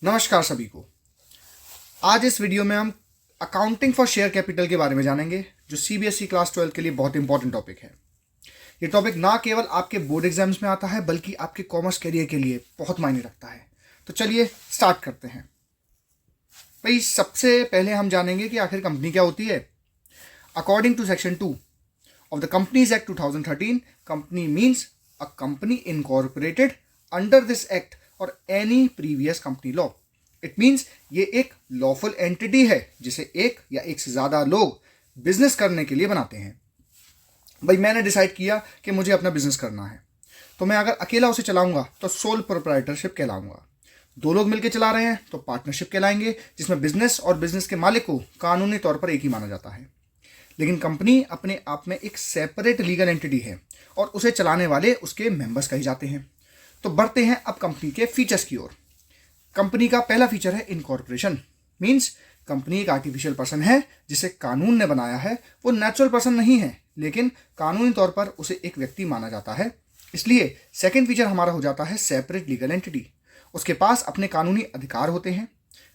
नमस्कार सभी को। आज इस वीडियो में हम अकाउंटिंग फॉर शेयर कैपिटल के बारे में जानेंगे, जो सीबीएसई क्लास 12 के लिए बहुत इंपॉर्टेंट टॉपिक है। ये टॉपिक ना केवल आपके बोर्ड एग्जाम्स में आता है, बल्कि आपके कॉमर्स करियर के लिए बहुत मायने रखता है। तो चलिए स्टार्ट करते हैं। भाई, सबसे पहले हम जानेंगे कि आखिर कंपनी क्या होती है। According to section 2 of the Companies Act 2013, company means a company incorporated under this act or any previous company law. It means ये एक lawful entity है जिसे एक या एक से ज़्यादा लोग बिजनेस करने के लिए बनाते हैं। भाई, मैंने डिसाइड किया कि मुझे अपना बिजनेस करना है, तो मैं अगर अकेला उसे चलाऊंगा तो सोल प्रोप्राइटरशिप कहलाऊंगा। दो लोग मिलकर चला रहे हैं तो पार्टनरशिप कहलाएंगे, जिसमें बिजनेस और बिजनेस के मालिक को कानूनी तौर पर एक ही माना जाता है। लेकिन कंपनी अपने आप में एक सेपरेट लीगल एंटिटी है और उसे चलाने वाले उसके मेंबर्स कहे जाते हैं। तो बढ़ते हैं अब कंपनी के फीचर्स की ओर। कंपनी का पहला फीचर है इनकॉर्पोरेशन। मींस कंपनी एक आर्टिफिशियल पर्सन है जिसे कानून ने बनाया है। वो नेचुरल पर्सन नहीं है, लेकिन कानूनी तौर पर उसे एक व्यक्ति माना जाता है। इसलिए सेकेंड फीचर हमारा हो जाता है सेपरेट लीगल एंटिटी। उसके पास अपने कानूनी अधिकार होते हैं।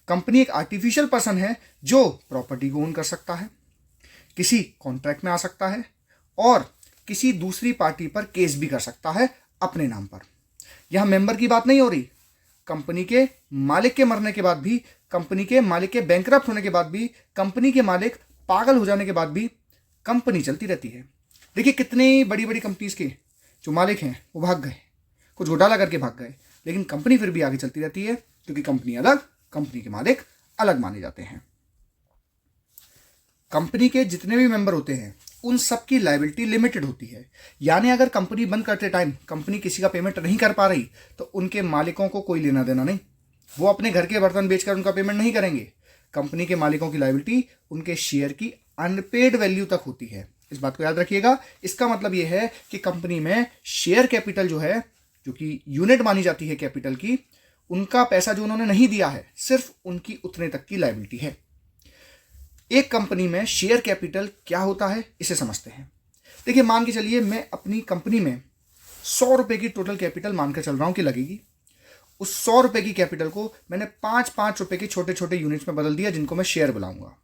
कंपनी एक आर्टिफिशियल पर्सन है जो प्रॉपर्टी को ओन कर सकता है, किसी कॉन्ट्रैक्ट में आ सकता है और किसी दूसरी पार्टी पर केस भी कर सकता है अपने नाम पर। यह मेंबर की बात नहीं हो रही। कंपनी के मालिक के मरने के बाद भी, कंपनी के मालिक के बैंकरप्ट होने के बाद भी, कंपनी के मालिक पागल हो जाने के बाद भी कंपनी चलती रहती है। देखिए, कितनी बड़ी बड़ी कंपनीज के जो मालिक हैं वो भाग गए, कुछ घोटाला करके भाग गए, लेकिन कंपनी फिर भी आगे चलती रहती है, क्योंकि कंपनी अलग, कंपनी के मालिक अलग माने जाते हैं। कंपनी के जितने भी मेंबर होते हैं उन सब की लायबिलिटी लिमिटेड होती है। यानी अगर कंपनी बंद करते टाइम कंपनी किसी का पेमेंट नहीं कर पा रही तो उनके मालिकों को कोई लेना देना नहीं। वो अपने घर के बर्तन बेचकर उनका पेमेंट नहीं करेंगे। कंपनी के मालिकों की लायबिलिटी उनके शेयर की अनपेड वैल्यू तक होती है। इस बात को याद रखिएगा। इसका मतलब यह है कि कंपनी में शेयर कैपिटल जो है, जो कि यूनिट मानी जाती है कैपिटल की, उनका पैसा जो उन्होंने नहीं दिया है, सिर्फ उनकी उतने तक की लायबिलिटी है। एक कंपनी में शेयर कैपिटल क्या होता है इसे समझते हैं। देखिए, मान के चलिए मैं अपनी कंपनी में 100 रुपए की टोटल कैपिटल मानकर चल रहा हूं कि लगेगी। उस 100 रुपए की कैपिटल को मैंने 5-5 रुपए के छोटे छोटे यूनिट्स में बदल दिया, जिनको मैं शेयर बुलाऊंगा।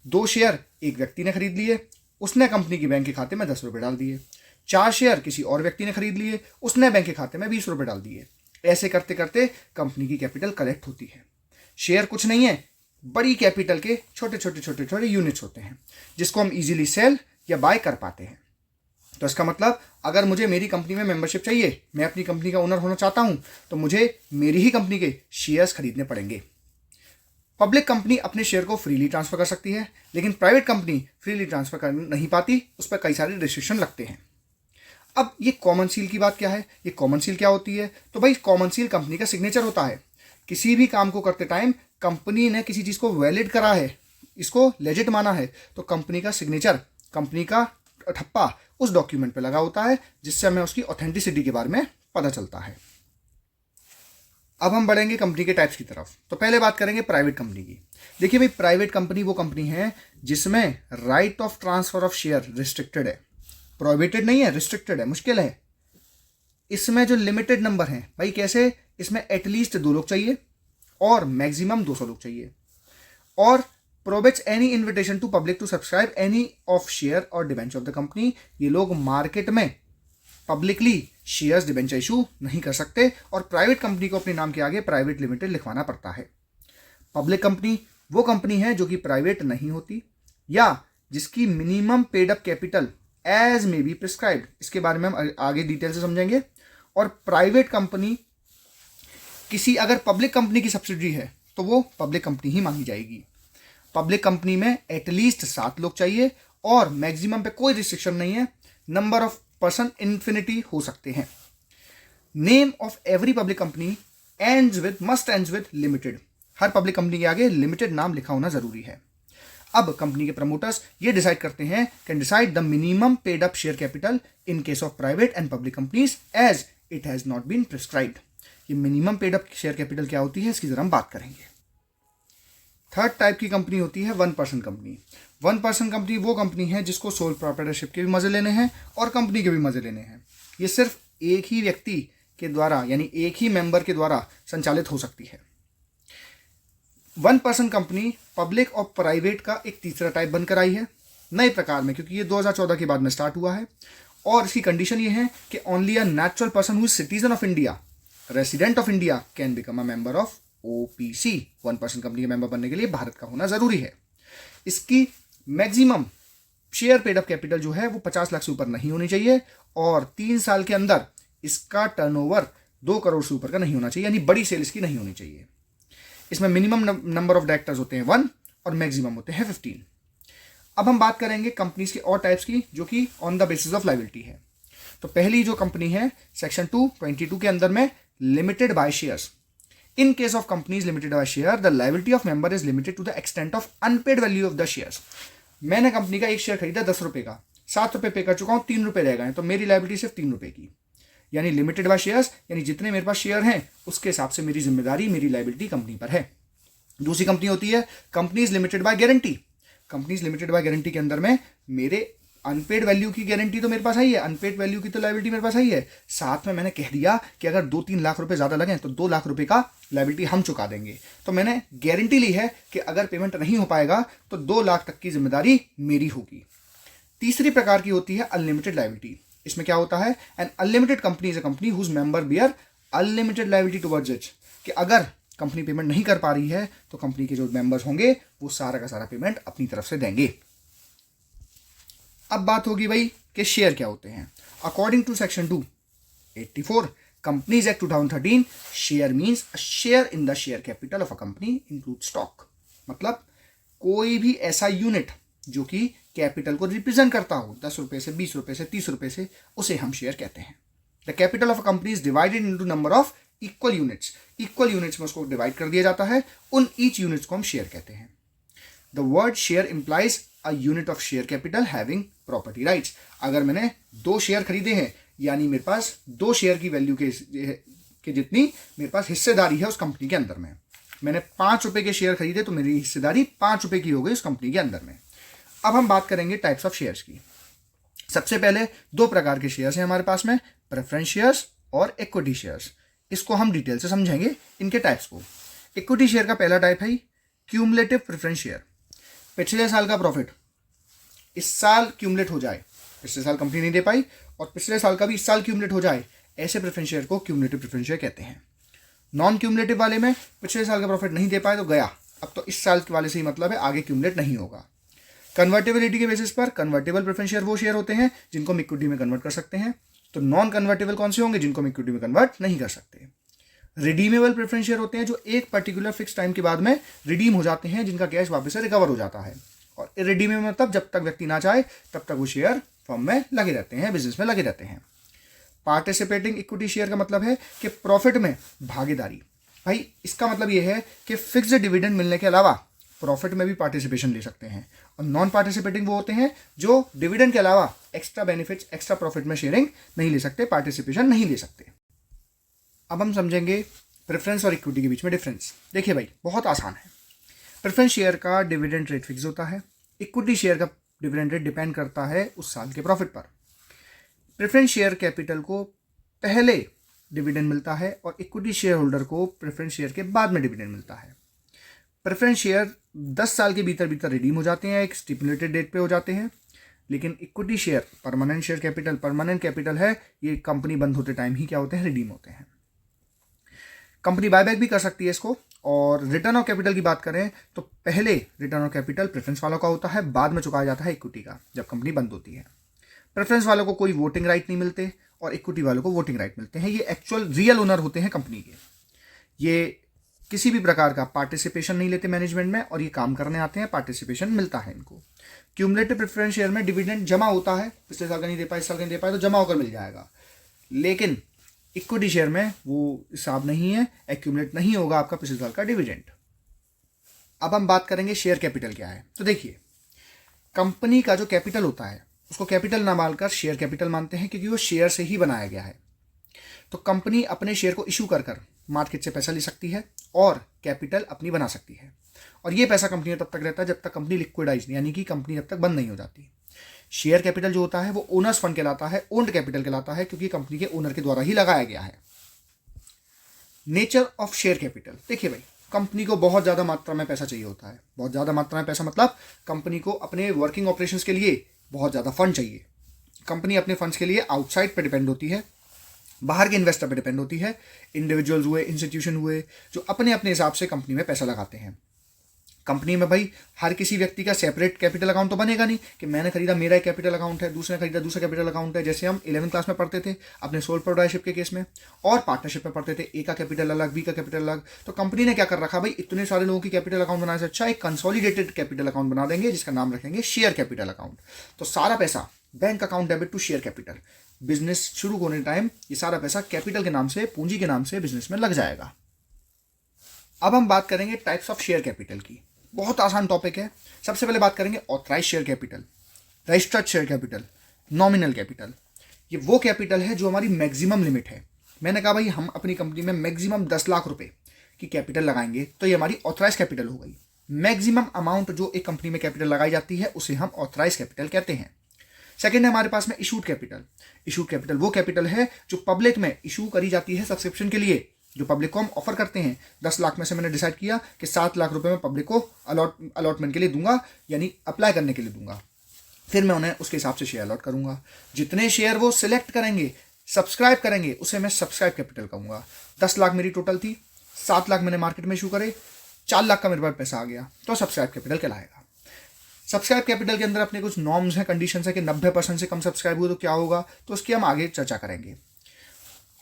2 शेयर एक व्यक्ति ने खरीद लिए, उसने कंपनी के बैंक के खाते में 10 रुपए डाल दिए। 4 शेयर किसी और व्यक्ति ने खरीद लिए, उसने बैंक के खाते में 20 रुपए डाल दिए। ऐसे करते करते कंपनी की कैपिटल कलेक्ट होती है। शेयर कुछ नहीं है, बड़ी कैपिटल के छोटे छोटे यूनिट्स होते हैं, जिसको हम इजीली सेल या बाय कर पाते हैं। तो इसका मतलब, अगर मुझे मेरी कंपनी में मेंबरशिप चाहिए, मैं अपनी कंपनी का ओनर होना चाहता हूं, तो मुझे मेरी ही कंपनी के शेयर्स खरीदने पड़ेंगे। पब्लिक कंपनी अपने शेयर को फ्रीली ट्रांसफर कर सकती है, लेकिन प्राइवेट कंपनी फ्रीली ट्रांसफर कर नहीं पाती। उस पर कई सारे रिस्ट्रिक्शन लगते हैं। अब ये कॉमन सील की बात क्या है? ये कॉमन सील क्या होती है? तो भाई, कॉमन सील कंपनी का सिग्नेचर होता है। किसी भी काम को करते टाइम कंपनी ने किसी चीज को वैलिड करा है, इसको लेजिट माना है, तो कंपनी का सिग्नेचर, कंपनी का ठप्पा उस डॉक्यूमेंट पे लगा होता है, जिससे हमें उसकी ऑथेंटिसिटी के बारे में पता चलता है। अब हम बढ़ेंगे कंपनी के टाइप्स की तरफ। तो पहले बात करेंगे प्राइवेट कंपनी की। देखिए भाई, प्राइवेट कंपनी वो कंपनी है जिसमें right of transfer of share restricted है। प्रोहिबिटेड नहीं है, रिस्ट्रिक्टेड है, मुश्किल है। इसमें जो लिमिटेड नंबर है, भाई कैसे? इसमें एटलीस्ट 2 लोग चाहिए और मैक्सिमम 200 लोग चाहिए। और prohibits any invitation to public to subscribe any of share और डिबेंचर ऑफ द कंपनी। ये लोग मार्केट में पब्लिकली शेयर्स डिबेंचर इशू नहीं कर सकते, और प्राइवेट कंपनी को अपने नाम के आगे प्राइवेट लिमिटेड लिखवाना पड़ता है। पब्लिक कंपनी वो कंपनी है जो कि प्राइवेट नहीं होती, या जिसकी minimum paid up capital as may be prescribed. इसके बारे में हम आगे डिटेल से समझेंगे। और प्राइवेट कंपनी किसी, अगर पब्लिक कंपनी की सब्सिडरी है तो वो पब्लिक कंपनी ही मानी जाएगी। पब्लिक कंपनी में एटलीस्ट 7 लोग चाहिए और मैक्सिमम पे कोई रिस्ट्रिक्शन नहीं है। नंबर ऑफ पर्सन इन्फिनिटी हो सकते हैं। Name of every public company must ends with limited. Her public company के आगे लिमिटेड नाम लिखा होना जरूरी है। अब कंपनी के प्रमोटर्स ये डिसाइड करते हैं, can decide the minimum paid up share capital in case of private and public companies as it has not been prescribed. ये minimum paid up share capital क्या होती है, इसकी जरा हम बात करेंगे। थर्ड टाइप की कंपनी होती है 1 पर्सन कंपनी। 1 पर्सन कंपनी वो कंपनी है जिसको सोल प्रोप्राइटरशिप के भी मजे लेने हैं और कंपनी के भी मजे लेने हैं। ये सिर्फ एक ही व्यक्ति के द्वारा, यानी एक ही मेंबर के द्वारा संचालित हो सकती है। वन पर्सन कंपनी पब्लिक और प्राइवेट का एक तीसरा टाइप बनकर आई है नए प्रकार में, क्योंकि ये 2014 के बाद में स्टार्ट हुआ है। और इसकी कंडीशन ये है कि only a natural person who is citizen of India, resident of India can become a member of OPC. One person company के मेंबर बनने के लिए भारत का होना जरूरी है। इसकी maximum share paid up capital जो है वो 50 लाख से ऊपर नहीं होनी चाहिए और 3 साल के अंदर इसका टर्नओवर 2 करोड़ से ऊपर का नहीं होना चाहिए, यानी बड़ी सेल इसकी नहीं होनी चाहिए। इसमें मिनिमम नंबर ऑफ डायरेक्टर्स होते हैं 1 और मैक्सिमम होते हैं 15। अब हम बात करेंगे कंपनीज के और टाइप्स की जो कि on the basis of liability है। तो पहली जो कंपनी है सेक्शन 222 के अंदर में limited by shares. In case of companies limited by share the liability of member is limited to the extent of unpaid value of the shares. मैंने company का एक शेयर खरीदा 10 रुपए का, 7 रुपए पे कर चुका हूं, 3 रुपए रह गए, तो मेरी लायबिलिटी सिर्फ 3 रुपए की, यानी लिमिटेड बाय शेयर्स, यानी जितने मेरे पास शेयर हैं उसके हिसाब से मेरी जिम्मेदारी, मेरी लायबिलिटी कंपनी पर है। दूसरी कंपनी होती है companies limited by guarantee. Companies limited by guarantee के अंदर में मेरे अनपेड वैल्यू की गारंटी तो मेरे पास आई है, अनपेड वैल्यू की तो लायबिलिटी मेरे पास आई है, साथ में मैंने कह दिया कि अगर 2-3 लाख रुपए ज्यादा लगे तो 2 लाख रुपए का लायबिलिटी हम चुका देंगे। तो मैंने गारंटी ली है कि अगर पेमेंट नहीं हो पाएगा तो 2 लाख तक की जिम्मेदारी मेरी होगी। तीसरी प्रकार की होती है अनलिमिटेड लायबिलिटी। इसमें क्या होता है, an unlimited company is a company whose member bear unlimited liability towards it, कि अगर कंपनी पेमेंट नहीं कर पा रही है तो कंपनी के जो मेंबर्स होंगे वो सारा का सारा पेमेंट अपनी तरफ से देंगे। अब बात होगी भाई कि शेयर क्या होते हैं। According to section 284 companies act 2013 share means a share in the share capital of a company include stock. मतलब कोई भी ऐसा यूनिट जो कि कैपिटल को रिप्रेजेंट करता हो, 10 रुपए से, 20 रुपए से, 30 रुपए से, उसे हम शेयर कहते हैं। The capital of a company is divided into number of equal units. Equal units में उसको डिवाइड कर दिया जाता है, उन ईच यूनिट्स को हम शेयर कहते हैं। The word share implies a unit of share capital having property rights. अगर मैंने 2 शेयर खरीदे हैं, यानी मेरे पास 2 शेयर की वैल्यू के जितनी मेरे पास हिस्सेदारी है उस कंपनी के अंदर में। मैंने 5 रुपए के शेयर खरीदे तो मेरी हिस्सेदारी 5 रुपए की हो गई उस कंपनी के अंदर में। अब हम बात करेंगे टाइप्स ऑफ शेयर्स की। सबसे पहले 2 प्रकार के शेयर्स हैं हमारे पास में, प्रेफरेंस शेयर्स और इक्विटी शेयर्स। इसको हम डिटेल से समझेंगे इनके टाइप्स को। इक्विटी शेयर का पहला टाइप है क्यूमुलेटिव प्रेफरेंस शेयर। पिछले साल का प्रॉफिट इस साल क्यूमुलेट हो जाए, पिछले साल कंपनी नहीं दे पाई और पिछले साल का भी इस साल क्यूमुलेट हो जाए, ऐसे प्रेफरेंस शेयर को क्यूमुलेटिव प्रेफरेंस शेयर कहते हैं। नॉन क्यूमुलेटिव वाले में पिछले साल का प्रॉफिट नहीं दे पाए तो गया, अब तो इस साल वाले से ही मतलब है, आगे क्यूमुलेट नहीं होगा। कन्वर्टेबिलिटी के बेसिस पर कन्वर्टेबल प्रेफरेंस शेयर वो शेयर होते हैं जिनको हम इक्विटी में कन्वर्ट कर सकते हैं। तो नॉन कन्वर्टेबल कौन से होंगे, जिनको हम इक्विटी में कन्वर्ट नहीं कर सकते। रिडीमेबल प्रेफरेंस शेयर होते हैं जो एक पर्टिकुलर फिक्स टाइम के बाद में रिडीम हो जाते हैं, जिनका कैश वापस से रिकवर हो जाता है। और इरिडीमेबल मतलब जब तक व्यक्ति ना चाहे तब तक वो शेयर फर्म में लगे रहते हैं, बिजनेस में लगे रहते हैं। पार्टिसिपेटिंग इक्विटी शेयर का मतलब है कि प्रॉफिट में भागीदारी। भाई इसका मतलब ये है कि फिक्स्ड डिविडेंड मिलने के अलावा प्रॉफिट में भी पार्टिसिपेशन ले सकते हैं। और नॉन पार्टिसिपेटिंग वो होते हैं जो डिविडेंड के अलावा एक्स्ट्रा बेनिफिट्स, एक्स्ट्रा प्रॉफिट में शेयरिंग नहीं ले सकते, पार्टिसिपेशन नहीं ले सकते। अब हम समझेंगे प्रेफरेंस और इक्विटी के बीच में डिफरेंस। देखिए भाई बहुत आसान है। प्रेफरेंस शेयर का डिविडेंड रेट फिक्स होता है, इक्विटी शेयर का डिविडेंड रेट डिपेंड करता है उस साल के प्रॉफिट पर। प्रेफरेंस शेयर कैपिटल को पहले डिविडेंड मिलता है और इक्विटी शेयर होल्डर को प्रेफरेंस शेयर के बाद में डिविडेंड मिलता है। प्रेफरेंस शेयर 10 साल के भीतर भीतर रिडीम हो जाते हैं, एक स्टिपुलेटेड डेट पे हो जाते हैं। लेकिन equity share permanent share capital, permanent capital है, ये कंपनी बंद होते टाइम ही क्या होते हैं, रिडीम होते हैं। कंपनी बायबैक भी कर सकती है इसको। और रिटर्न ऑफ कैपिटल की बात करें तो पहले रिटर्न ऑफ कैपिटल प्रेफरेंस वालों का होता है, बाद में चुकाया जाता है इक्विटी का जब कंपनी बंद होती है। प्रेफरेंस वालों को कोई वोटिंग राइट नहीं मिलते और इक्विटी वालों को वोटिंग राइट मिलते हैं। ये एक्चुअल रियल ओनर होते हैं कंपनी के। ये किसी भी प्रकार का पार्टिसिपेशन नहीं लेते मैनेजमेंट में और ये काम करने आते हैं, पार्टिसिपेशन मिलता है इनको। क्यूमुलेटिव प्रेफरेंस शेयर में डिविडेंड जमा होता है, पिछले साल का नहीं दे पाए, इस साल का नहीं दे पाए तो जमा होकर मिल जाएगा। लेकिन इक्विटी शेयर में वो हिसाब नहीं है, एक्यूमुलेट नहीं होगा आपका पिछले साल का डिविडेंड। अब हम बात करेंगे शेयर कैपिटल क्या है। तो देखिए कंपनी का जो कैपिटल होता है उसको कैपिटल ना मानकर शेयर कैपिटल मानते हैं, क्योंकि वो शेयर से ही बनाया गया है। तो कंपनी अपने शेयर को इशू कर मार्केट से पैसा ले सकती है और कैपिटल अपनी बना सकती है। और ये पैसा कंपनी में तब तक रहता है जब तक कंपनी लिक्विडाइज, यानी कि कंपनी जब तक बंद नहीं हो जाती। शेयर कैपिटल जो होता है वो ओनर्स फंड कहलाता है, ओन्ड कैपिटल कहलाता है, क्योंकि कंपनी के ओनर के द्वारा ही लगाया गया है। नेचर ऑफ शेयर कैपिटल देखिए भाई, कंपनी को बहुत ज़्यादा मात्रा में पैसा चाहिए होता है। बहुत ज़्यादा मात्रा में पैसा मतलब कंपनी को अपने वर्किंग ऑपरेशंस के लिए बहुत ज़्यादा फंड चाहिए। कंपनी अपने फंड्स के लिए आउटसाइड पे डिपेंड होती है, बाहर के इन्वेस्टर पे डिपेंड होती है। इंडिविजुअल्स हुए, इंस्टीट्यूशन हुए, जो अपने अपने हिसाब से कंपनी में पैसा लगाते हैं। कंपनी में भाई हर किसी व्यक्ति का सेपरेट कैपिटल अकाउंट तो बनेगा नहीं कि मैंने खरीदा मेरा एक कैपिटल अकाउंट है, दूसरे ने खरीदा दूसरा कैपिटल अकाउंट है। जैसे हम 11वीं क्लास में पढ़ते थे अपने सोल प्रोप्राइटरशिप के केस में, और पार्टनरशिप में पढ़ते थे, ए का कैपिटल अलग, बी का कैपिटल अलग। तो कंपनी ने क्या कर रखा भाई, इतने सारे लोगों की कैपिटल अकाउंट बनाने से अच्छा एक कंसोलिडेटेड कैपिटल अकाउंट बना देंगे जिसका नाम रखेंगे शेयर कैपिटल अकाउंट। तो सारा पैसा bank account debit to share capital, business शुरू होने टाइम ये सारा पैसा कैपिटल के नाम से, पूंजी के नाम से बिजनेस में लग जाएगा। अब हम बात करेंगे टाइप्स ऑफ शेयर कैपिटल की। बहुत आसान टॉपिक है। सबसे पहले बात करेंगे authorise share capital, registered share capital, nominal capital. ये वो कैपिटल है जो हमारी मैक्सिमम लिमिट है। मैंने कहा भाई हम अपनी कंपनी में मैक्सिमम 10 लाख रुपए की कैपिटल लगाएंगे तो ये हमारी ऑथराइज कैपिटल हो गई। मैक्सिमम अमाउंट जो एक कंपनी में कैपिटल लगाई जाती है उसे हम ऑथराइज कैपिटल कहते हैं। सेकेंड है हमारे पास में इशूड कैपिटल। इशूड कैपिटल वो कैपिटल है जो पब्लिक में इशू करी जाती है सब्सक्रिप्शन के लिए, जो पब्लिक को हम ऑफर करते हैं। 10 लाख में से मैंने डिसाइड किया कि 7 लाख रुपए मैं पब्लिक को अलॉटमेंट के लिए दूंगा, यानी अप्लाई करने के लिए दूंगा। फिर मैं उन्हें उसके हिसाब से शेयर अलॉट करूंगा। जितने शेयर वो सिलेक्ट करेंगे, सब्सक्राइब करेंगे, उसे मैं सब्सक्राइब कैपिटल कहूंगा। 10 लाख मेरी टोटल थी, 7 लाख मैंने मार्केट में इशू करे, 4 लाख का मेरे पास पैसा आ गया तो सब्सक्राइब कैपिटल कहलाएगा। सब्सक्राइब कैपिटल के अंदर अपने कुछ नॉर्म्स हैं, कंडीशंस है कि 90% से कम सब्सक्राइब हुआ तो क्या होगा, तो उसकी हम आगे चर्चा करेंगे।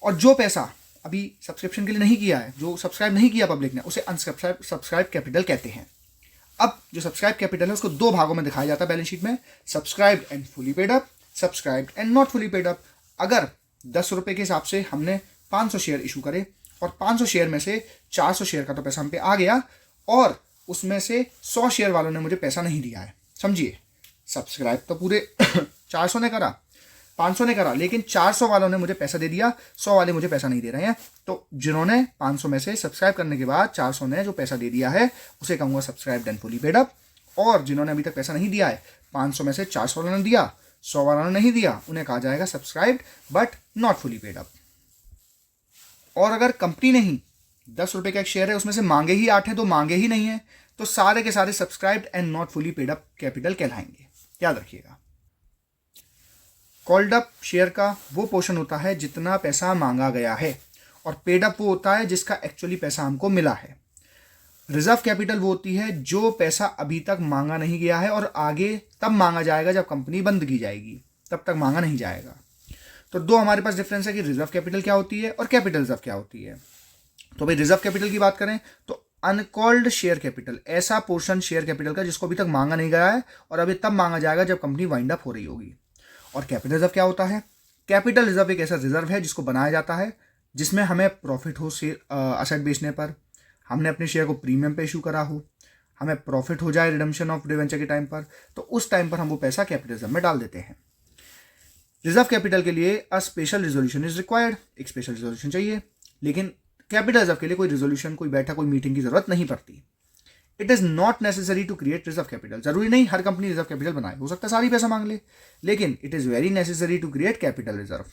और जो पैसा अभी सब्सक्रिप्शन के लिए नहीं किया है, जो सब्सक्राइब नहीं किया पब्लिक ने, उसे अनसब्सक्राइब कैपिटल कहते हैं। अब जो सब्सक्राइब कैपिटल है उसको 2 भागों में दिखाया जाता है बैलेंस शीट में, subscribed and fully paid up, subscribed and not fully paid up. अगर 10 रुपये के हिसाब से हमने 500 शेयर इशू करे और 500 शेयर में से 400 शेयर का तो पैसा हम पे आ गया और उसमें से 100 शेयर वालों ने मुझे पैसा नहीं दिया है, समझिए सब्सक्राइब तो पूरे 400 ने करा, 500 ने करा, लेकिन 400 वालों ने मुझे पैसा दे दिया, 100 वाले मुझे पैसा नहीं दे रहे हैं। तो जिन्होंने 500 में से सब्सक्राइब करने के बाद 400 ने जो पैसा दे दिया है उसे कहूँगा subscribed and fully paid up. और जिन्होंने अभी तक पैसा नहीं दिया है, 500 में से 400 वालों ने दिया, 100 वालों ने नहीं दिया, उन्हें कहा जाएगा subscribed but not fully paid up. और अगर कंपनी ने ही 10 रुपये का एक शेयर है उसमें से मांगे ही 8 है तो मांगे ही नहीं है, तो सारे के सारे subscribed and not fully paid up capital कहलाएंगे, याद रखिएगा। कॉल्ड अप शेयर का वो पोर्शन होता है जितना पैसा मांगा गया है, और पेड अप वो होता है जिसका एक्चुअली पैसा हमको मिला है। रिजर्व कैपिटल वो होती है जो पैसा अभी तक मांगा नहीं गया है और आगे तब मांगा जाएगा जब कंपनी बंद की जाएगी, तब तक मांगा नहीं जाएगा। तो 2 हमारे पास डिफरेंस है कि रिजर्व कैपिटल क्या होती है और कैपिटल रिजर्व क्या होती है। तो भाई रिजर्व कैपिटल की बात करें तो अनकॉल्ड शेयर कैपिटल, ऐसा पोर्शन शेयर कैपिटल का जिसको अभी तक मांगा नहीं गया है और अभी तब मांगा जाएगा जब कंपनी वाइंड अप हो रही होगी। और कैपिटल रिजर्व क्या होता है? कैपिटल रिजर्व एक ऐसा रिजर्व है जिसको बनाया जाता है जिसमें हमें प्रॉफिट हो असेट बेचने पर, हमने अपने शेयर को प्रीमियम पे इशू करा हो, हमें प्रॉफिट हो जाए रिडम्पशन ऑफ डिवेंचर के टाइम पर, तो उस टाइम पर हम वो पैसा कैपिटल रिजर्व में डाल देते हैं। रिजर्व कैपिटल के लिए a special resolution is required, एक स्पेशल रिजोल्यूशन चाहिए, लेकिन कैपिटल रिजर्व के लिए कोई रिजोल्यूशन, कोई बैठक, कोई मीटिंग की जरूरत नहीं पड़ती। It is not necessary to create reserve capital, जरूरी नहीं हर कंपनी रिजर्व कैपिटल बनाए, हो सकता है सारी पैसा मांग ले, लेकिन it is very necessary to create capital reserve,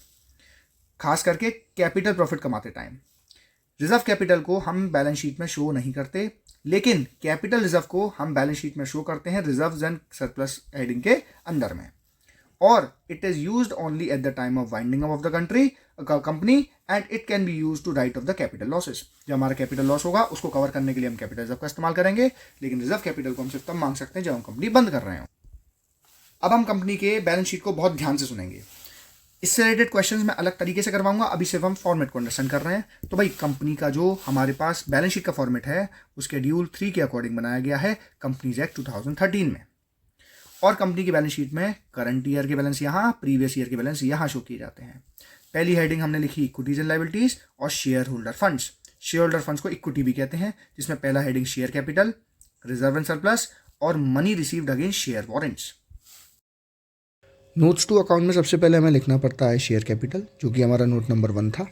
खास करके कैपिटल प्रॉफिट कमाते टाइम। रिजर्व कैपिटल को हम बैलेंस शीट में शो नहीं करते, लेकिन कैपिटल रिजर्व को हम बैलेंस शीट में शो करते हैं रिजर्व्स एंड सरप्लस हेडिंग के अंदर में। और it is used only at the time of winding up of the company and it can be used to write off the capital losses. जब हमारा capital loss होगा उसको कवर करने के लिए हम कैपिटल रिजर्व का इस्तेमाल करेंगे, लेकिन रिजर्व कैपिटल को हम सिर्फ तब मांग सकते हैं जब हम कंपनी बंद कर रहे हो। अब हम कंपनी के बैलेंस शीट को बहुत ध्यान से सुनेंगे। इससे रिलेटेड क्वेश्चंस मैं अलग तरीके से करवाऊंगा, अभी सिर्फ हम फॉर्मेट को अंडरस्टैंड कर रहे हैं। तो भाई कंपनी का जो हमारे पास बैलेंस शीट का फॉर्मेट है वो शेड्यूल 3 के अकॉर्डिंग बनाया गया है कंपनीज एक्ट 2013 में। और कंपनी की बैलेंस शीट में करंट ईयर के बैलेंस यहाँ, प्रीवियस ईयर के बैलेंस यहाँ शो किए जाते हैं। पहली हेडिंग हमने लिखी इक्विटीज एंड लायबिलिटीज और share holder funds. Share holder funds को इक्विटी भी कहते हैं, जिसमें पहला heading share capital, reserve and surplus और money received against share warrants. Notes to account में सबसे पहले हमें लिखना पड़ता है शेयर कैपिटल, जो कि हमारा नोट नंबर 1 था।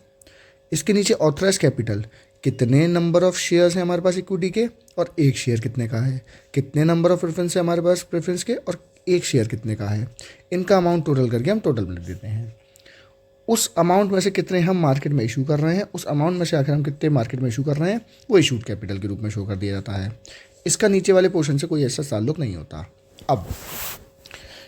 इसके नीचे ऑथराइज कैपिटल, कितने नंबर ऑफ शेयर्स हैं हमारे पास इक्विटी के और एक शेयर कितने का है, कितने नंबर ऑफ प्रेफरेंस है हमारे पास प्रेफरेंस के और एक शेयर कितने का है, इनका अमाउंट टोटल करके हम टोटल लिख देते हैं। उस अमाउंट में से कितने हम मार्केट में इशू कर रहे हैं, उस अमाउंट में से आखिर हम कितने मार्केट में इशू कर रहे हैं, वो इशूड कैपिटल के रूप में शो कर दिया जाता है। इसका नीचे वाले पोर्शन से कोई ऐसा ताल्लुक नहीं होता। अब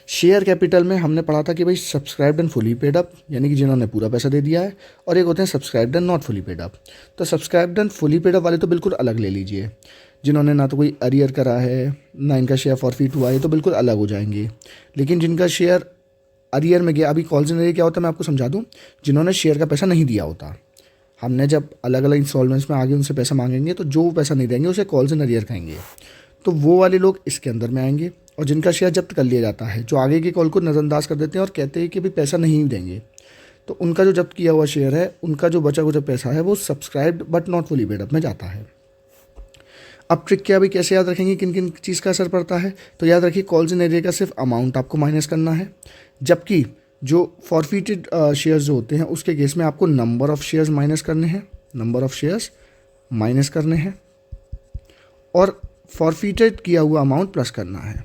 शेयर कैपिटल में हमने पढ़ा था कि भाई subscribed and fully paid up, यानी कि जिन्होंने पूरा पैसा दे दिया है, और एक होते हैं subscribed and not fully paid up. तो subscribed and fully paid up वाले तो बिल्कुल अलग ले लीजिए, जिन्होंने ना तो कोई अरियर करा है ना इनका शेयर फॉरफीट हुआ है, तो बिल्कुल अलग हो जाएंगे। लेकिन जिनका शेयर अरियर में गया, अभी कॉल्स इन अरियर क्या होता है मैं आपको समझा दूँ। जिन्होंने शेयर का पैसा नहीं दिया होता, हमने जब अलग अलग इंस्टॉलमेंट्स में आगे उनसे पैसा मांगेंगे तो जो वो पैसा नहीं देंगे उसे कॉल्स इन अरियर कहेंगे, तो वो वाले लोग इसके अंदर में आएंगे। और जिनका शेयर जब्त कर लिया जाता है, जो आगे की कॉल को नज़रअंदाज कर देते हैं और कहते हैं कि भाई पैसा नहीं देंगे, तो उनका जो जब्त किया हुआ शेयर है, उनका जो बचा कुचा पैसा है वो subscribed but not fully paid up में जाता है। अब ट्रिक क्या, भी कैसे याद रखेंगे किन किन चीज़ का असर पड़ता है, तो याद रखिए कॉल्स इन एरिया का सिर्फ अमाउंट आपको माइनस करना है, जबकि जो फॉरफिटेड शेयर्स जो होते हैं उसके केस में आपको नंबर ऑफ़ शेयर्स माइनस करने हैं, नंबर ऑफ़ शेयर्स माइनस करने हैं, और फॉरफिटेड किया हुआ अमाउंट प्लस करना है।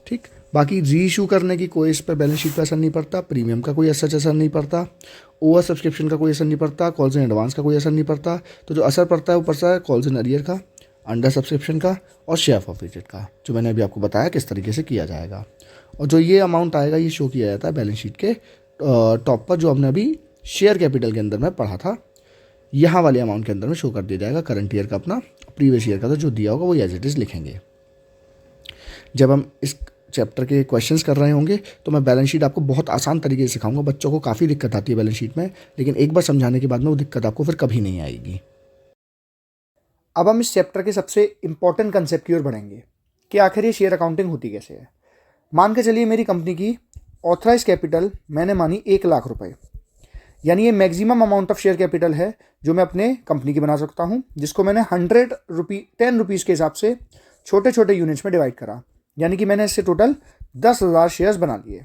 ठीक, बाकी री इशू करने की कोई इस पर बैलेंस शीट पर असर नहीं पड़ता, प्रीमियम का कोई असर नहीं पड़ता, ओवर सब्सक्रिप्शन का कोई असर नहीं पड़ता, कॉल्स इन एडवांस का कोई असर नहीं पड़ता। तो जो असर पड़ता है वो पड़ता है कॉल्स इन अरियर का, अंडर सब्सक्रिप्शन का और शेयर फॉरफिटेड का, जो मैंने अभी आपको बताया किस तरीके से किया जाएगा। और जो ये अमाउंट आएगा ये शो किया जाता है बैलेंस शीट के टॉप पर, जो हमने अभी शेयर कैपिटल के अंदर में पढ़ा था, यहाँ वाले अमाउंट के अंदर में शो कर दिया जाएगा करंट ईयर का अपना, प्रीवियस ईयर का तो जो दिया होगा वो एज इट इज़ लिखेंगे। जब हम इस चैप्टर के क्वेश्चंस कर रहे होंगे तो मैं बैलेंस शीट आपको बहुत आसान तरीके से सिखाऊंगा। बच्चों को काफ़ी दिक्कत आती है बैलेंस शीट में, लेकिन एक बार समझाने के बाद में वो दिक्कत आपको फिर कभी नहीं आएगी। अब हम इस चैप्टर के सबसे इंपॉर्टेंट कंसेप्ट की ओर बढ़ेंगे कि आखिर ये शेयर अकाउंटिंग होती कैसे है। मान के चलिए मेरी कंपनी की ऑथराइज कैपिटल मैंने मानी 1,00,000 रुपये, यानी ये maximum amount of share capital है जो मैं अपने कंपनी की बना सकता हूँ, जिसको मैंने 10 रुपीज़ के हिसाब से छोटे छोटे यूनिट्स में डिवाइड करा, यानी कि मैंने इससे टोटल 10,000 शेयर्स बना लिए।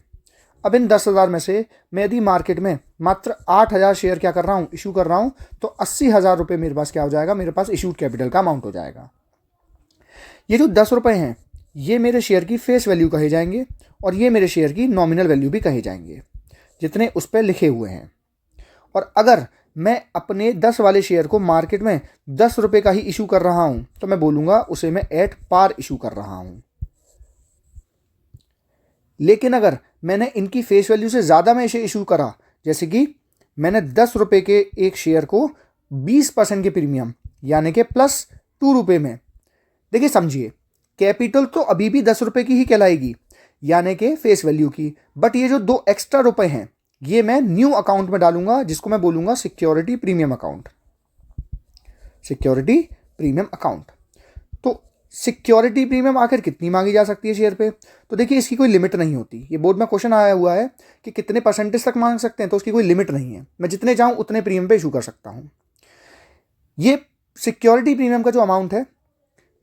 अब इन 10,000 में से मैं यदि मार्केट में मात्र 8,000 शेयर क्या कर रहा हूँ, इशू कर रहा हूँ, तो 80,000 रुपये मेरे पास क्या हो जाएगा, मेरे पास इशूड कैपिटल का अमाउंट हो जाएगा। ये जो 10 रुपये हैं ये मेरे शेयर की फेस वैल्यू कहे जाएंगे, और ये मेरे शेयर की नॉमिनल वैल्यू भी कहे जाएंगे, जितने उस पर लिखे हुए हैं। और अगर मैं अपने 10 वाले शेयर को मार्केट में 10 रुपये का ही इशू कर रहा हूँ तो मैं बोलूँगा उसे मैं एट पार इशू कर रहा हूँ। लेकिन अगर मैंने इनकी फेस वैल्यू से ज़्यादा में इसे इशू करा, जैसे कि मैंने 10 रुपये के एक शेयर को 20% के प्रीमियम यानी कि +2 रुपये में, देखिए समझिए कैपिटल तो अभी भी 10 रुपये की ही कहलाएगी यानी कि फेस वैल्यू की, बट ये जो 2 एक्स्ट्रा रुपये हैं ये मैं न्यू अकाउंट में डालूंगा, जिसको मैं बोलूंगा security premium account, security premium account. तो सिक्योरिटी प्रीमियम आखिर कितनी मांगी जा सकती है शेयर पे, तो देखिए इसकी कोई लिमिट नहीं होती। ये बोर्ड में क्वेश्चन आया हुआ है कि कितने परसेंटेज तक मांग सकते हैं, तो उसकी कोई लिमिट नहीं है, मैं जितने चाहूँ उतने प्रीमियम पे इशू कर सकता हूँ। ये सिक्योरिटी प्रीमियम का जो अमाउंट है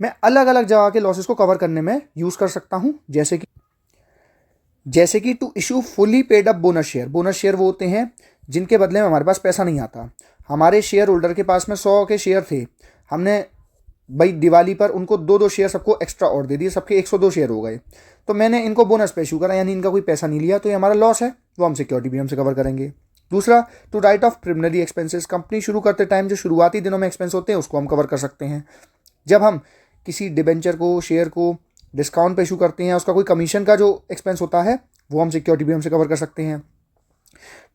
मैं अलग अलग जगह के लॉसेस को कवर करने में यूज़ कर सकता हूँ, जैसे कि to issue fully paid up bonus share. Bonus share वो होते हैं जिनके बदले में हमारे पास पैसा नहीं आता। हमारे शेयर होल्डर के पास में 100 के शेयर थे, हमने भाई दिवाली पर उनको 2-2 शेयर सबको एक्स्ट्रा और दे दिए, सबके 102 शेयर हो गए, तो मैंने इनको बोनस पे इशू करा, यानी इनका कोई पैसा नहीं लिया, तो ये हमारा लॉस है, वो हम सिक्योरिटी प्रीमियम से कवर करेंगे। दूसरा, to write off preliminary expenses, company शुरू करते टाइम जो शुरुआती दिनों में एक्सपेंस होते हैं उसको हम कवर कर सकते हैं। जब हम किसी डिबेंचर को, शेयर को डिस्काउंट पे इशू करते हैं, उसका कोई कमीशन का जो एक्सपेंस होता है वो हम सिक्योरिटी प्रीमियम से कवर कर सकते हैं।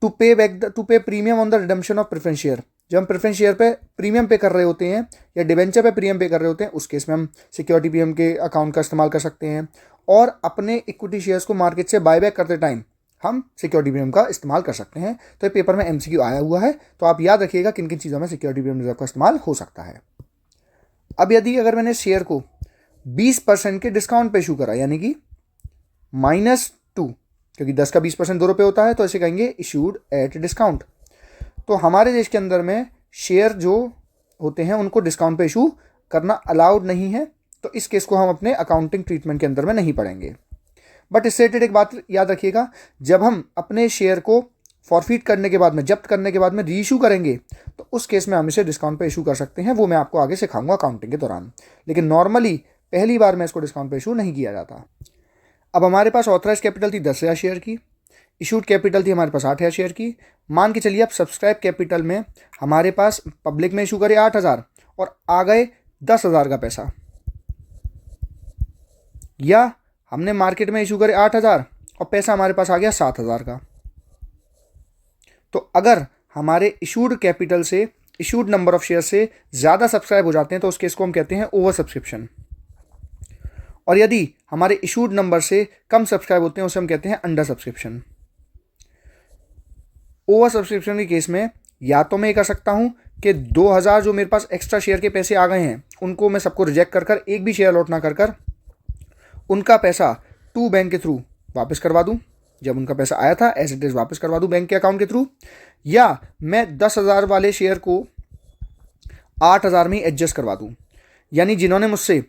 टू पे premium on the redemption of preference share, जब हम प्रेफरेंस शेयर पे प्रीमियम पे कर रहे होते हैं या डिबेंचर पे प्रीमियम पे कर रहे होते हैं, उस केस में हम सिक्योरिटी प्रीमियम के अकाउंट का इस्तेमाल कर सकते हैं। और अपने इक्विटी शेयर्स को मार्केट से बायबैक करते टाइम हम सिक्योरिटी प्रीमियम का इस्तेमाल कर सकते हैं। तो ये पेपर में MCQ आया हुआ है, तो आप याद रखिएगा किन किन चीज़ों में सिक्योरिटी प्रीमियम रिजर्व का इस्तेमाल हो सकता है। अब यदि अगर मैंने शेयर को 20% के डिस्काउंट पे इशू करा, यानी कि -2, क्योंकि 10 का 20% 2 रुपये होता है, तो ऐसे कहेंगे इशूड एट डिस्काउंट। तो हमारे देश के अंदर में शेयर जो होते हैं उनको डिस्काउंट पे इशू करना अलाउड नहीं है, तो इस केस को हम अपने अकाउंटिंग ट्रीटमेंट के अंदर में नहीं पढ़ेंगे। बट इससे रिलेटेड एक बात याद रखिएगा, जब हम अपने शेयर को फॉरफिट करने के बाद में, जब्त करने के बाद में री इशू करेंगे, तो उस केस में हम इसे डिस्काउंट पे इशू कर सकते हैं, वो मैं आपको आगे सिखाऊंगा अकाउंटिंग के दौरान। लेकिन नॉर्मली पहली बार में इसको डिस्काउंट पे इशू नहीं किया जाता। अब हमारे पास ऑथराइज कैपिटल थी 10,000 शेयर की, इशूड कैपिटल थी हमारे पास 8,000 शेयर की। मान के चलिए अब सब्सक्राइब कैपिटल में हमारे पास पब्लिक में इशू करे 8,000 और आ गए 10,000 का पैसा, या हमने मार्केट में इशू करे 8,000 और पैसा हमारे पास आ गया 7,000 का। तो अगर हमारे इशूड कैपिटल से इशूड नंबर ऑफ शेयर से ज़्यादा सब्सक्राइब हो जाते हैं तो उस केस को हम कहते हैं ओवर सब्सक्रिप्शन, और यदि हमारे इशूड नंबर से कम सब्सक्राइब होते हैं उसे हम कहते हैं अंडर सब्सक्रिप्शन। ओवर सब्सक्रिप्शन के केस में या तो मैं ये कर सकता हूं कि 2,000 जो मेरे पास एक्स्ट्रा शेयर के पैसे आ गए हैं उनको मैं सबको रिजेक्ट कर कर एक भी शेयर अलॉट ना कर कर उनका पैसा टू बैंक के थ्रू वापस करवा दूं, जब उनका पैसा आया था एज इट इज वापस करवा दूं बैंक के अकाउंट के थ्रू, या मैं 10,000 वाले शेयर को 8,000 में एडजस्ट करवा दूं, यानी जिन्होंने मुझसे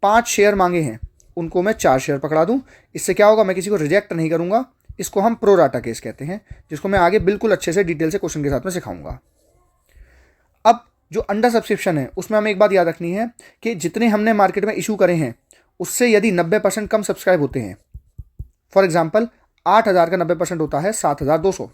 5 शेयर मांगे हैं उनको मैं 4 शेयर पकड़ा दूं। इससे क्या होगा, मैं किसी को रिजेक्ट नहीं करूंगा। इसको हम प्रो राटा केस कहते हैं, जिसको मैं आगे बिल्कुल अच्छे से डिटेल से क्वेश्चन के साथ में सिखाऊंगा। अब जो अंडर सब्सक्रिप्शन है उसमें हमें एक बात याद रखनी है कि जितने हमने मार्केट में इशू करे हैं उससे यदि 90% कम सब्सक्राइब होते हैं, फॉर एग्जाम्पल 8,000 का 90% होता है 7,200,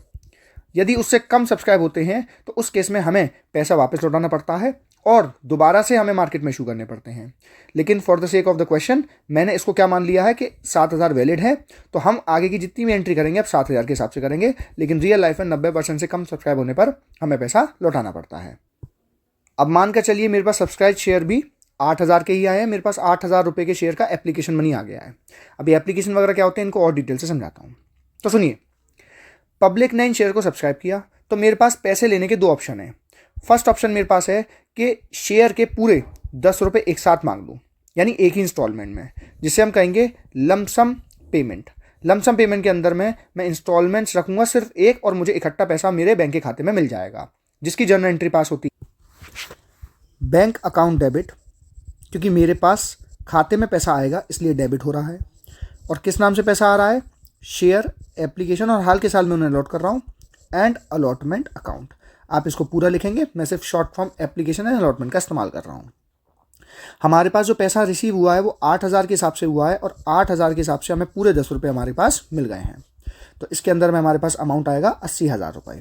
यदि उससे कम सब्सक्राइब होते हैं तो उस केस में हमें पैसा वापस लौटाना पड़ता है और दोबारा से हमें मार्केट में इशू करने पड़ते हैं। लेकिन for the sake of the question मैंने इसको क्या मान लिया है कि 7,000 वैलिड है, तो हम आगे की जितनी भी एंट्री करेंगे अब 7,000 के हिसाब से करेंगे, लेकिन रियल लाइफ में 90% से कम सब्सक्राइब होने पर हमें पैसा लौटाना पड़ता है। अब मान कर चलिए मेरे पास सब्सक्राइब शेयर भी 8,000 के ही आए हैं, मेरे पास 8,000 रुपये के शेयर का एप्लीकेशन मनी आ गया है। अभी एप्लीकेशन वगैरह क्या होते हैं इनको और डिटेल से समझाता हूँ। तो सुनिए, पब्लिक ने इन शेयर को सब्सक्राइब किया तो मेरे पास पैसे लेने के 2 ऑप्शन हैं। फर्स्ट ऑप्शन मेरे पास है कि शेयर के पूरे 10 रुपये एक साथ मांग लूँ, यानी एक ही इंस्टॉलमेंट में, जिसे हम कहेंगे लमसम पेमेंट। लमसम पेमेंट के अंदर में मैं इंस्टॉलमेंट्स रखूँगा सिर्फ एक, और मुझे इकट्ठा पैसा मेरे बैंक के खाते में मिल जाएगा, जिसकी जर्नल एंट्री पास होती है बैंक अकाउंट डेबिट, क्योंकि मेरे पास खाते में पैसा आएगा इसलिए डेबिट हो रहा है। और किस नाम से पैसा आ रहा है, शेयर एप्लीकेशन, और हाल के साल में उन्हें अलॉट कर रहा हूँ, एंड अलॉटमेंट अकाउंट। आप इसको पूरा लिखेंगे, मैं सिर्फ short form application and allotment का इस्तेमाल कर रहा हूँ। हमारे पास जो पैसा रिसीव हुआ है वो 8,000 के हिसाब से हुआ है, और 8,000 के हिसाब से हमें पूरे 10 रुपये हमारे पास मिल गए हैं। तो इसके अंदर में हमारे पास अमाउंट आएगा 80,000 रुपये।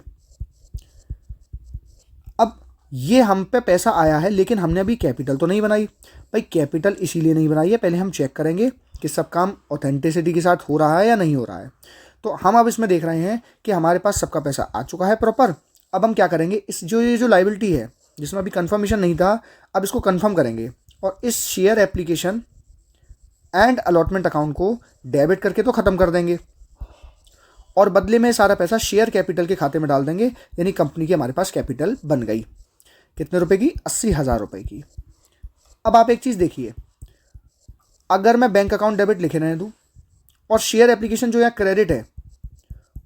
अब ये हम पे पैसा आया है, लेकिन हमने अभी कैपिटल तो नहीं बनाई। भाई कैपिटल इसीलिए नहीं बनाई है, पहले हम चेक करेंगे कि सब काम ऑथेंटिसिटी के साथ हो रहा है या नहीं हो रहा है। तो हम अब इसमें देख रहे हैं कि हमारे पास सबका पैसा आ चुका है प्रॉपर। अब हम क्या करेंगे, इस ये जो लाइबिलिटी है जिसमें अभी कंफर्मेशन नहीं था, अब इसको कंफर्म करेंगे और इस share application and allotment account को डेबिट करके तो ख़त्म कर देंगे, और बदले में सारा पैसा शेयर कैपिटल के खाते में डाल देंगे, यानी कंपनी की हमारे पास कैपिटल बन गई। कितने रुपए की, 80,000 रुपये की। अब आप एक चीज़ देखिए, अगर मैं बैंक अकाउंट डेबिट लिखे रहने दूँ और शेयर एप्लीकेशन जो यहाँ क्रेडिट है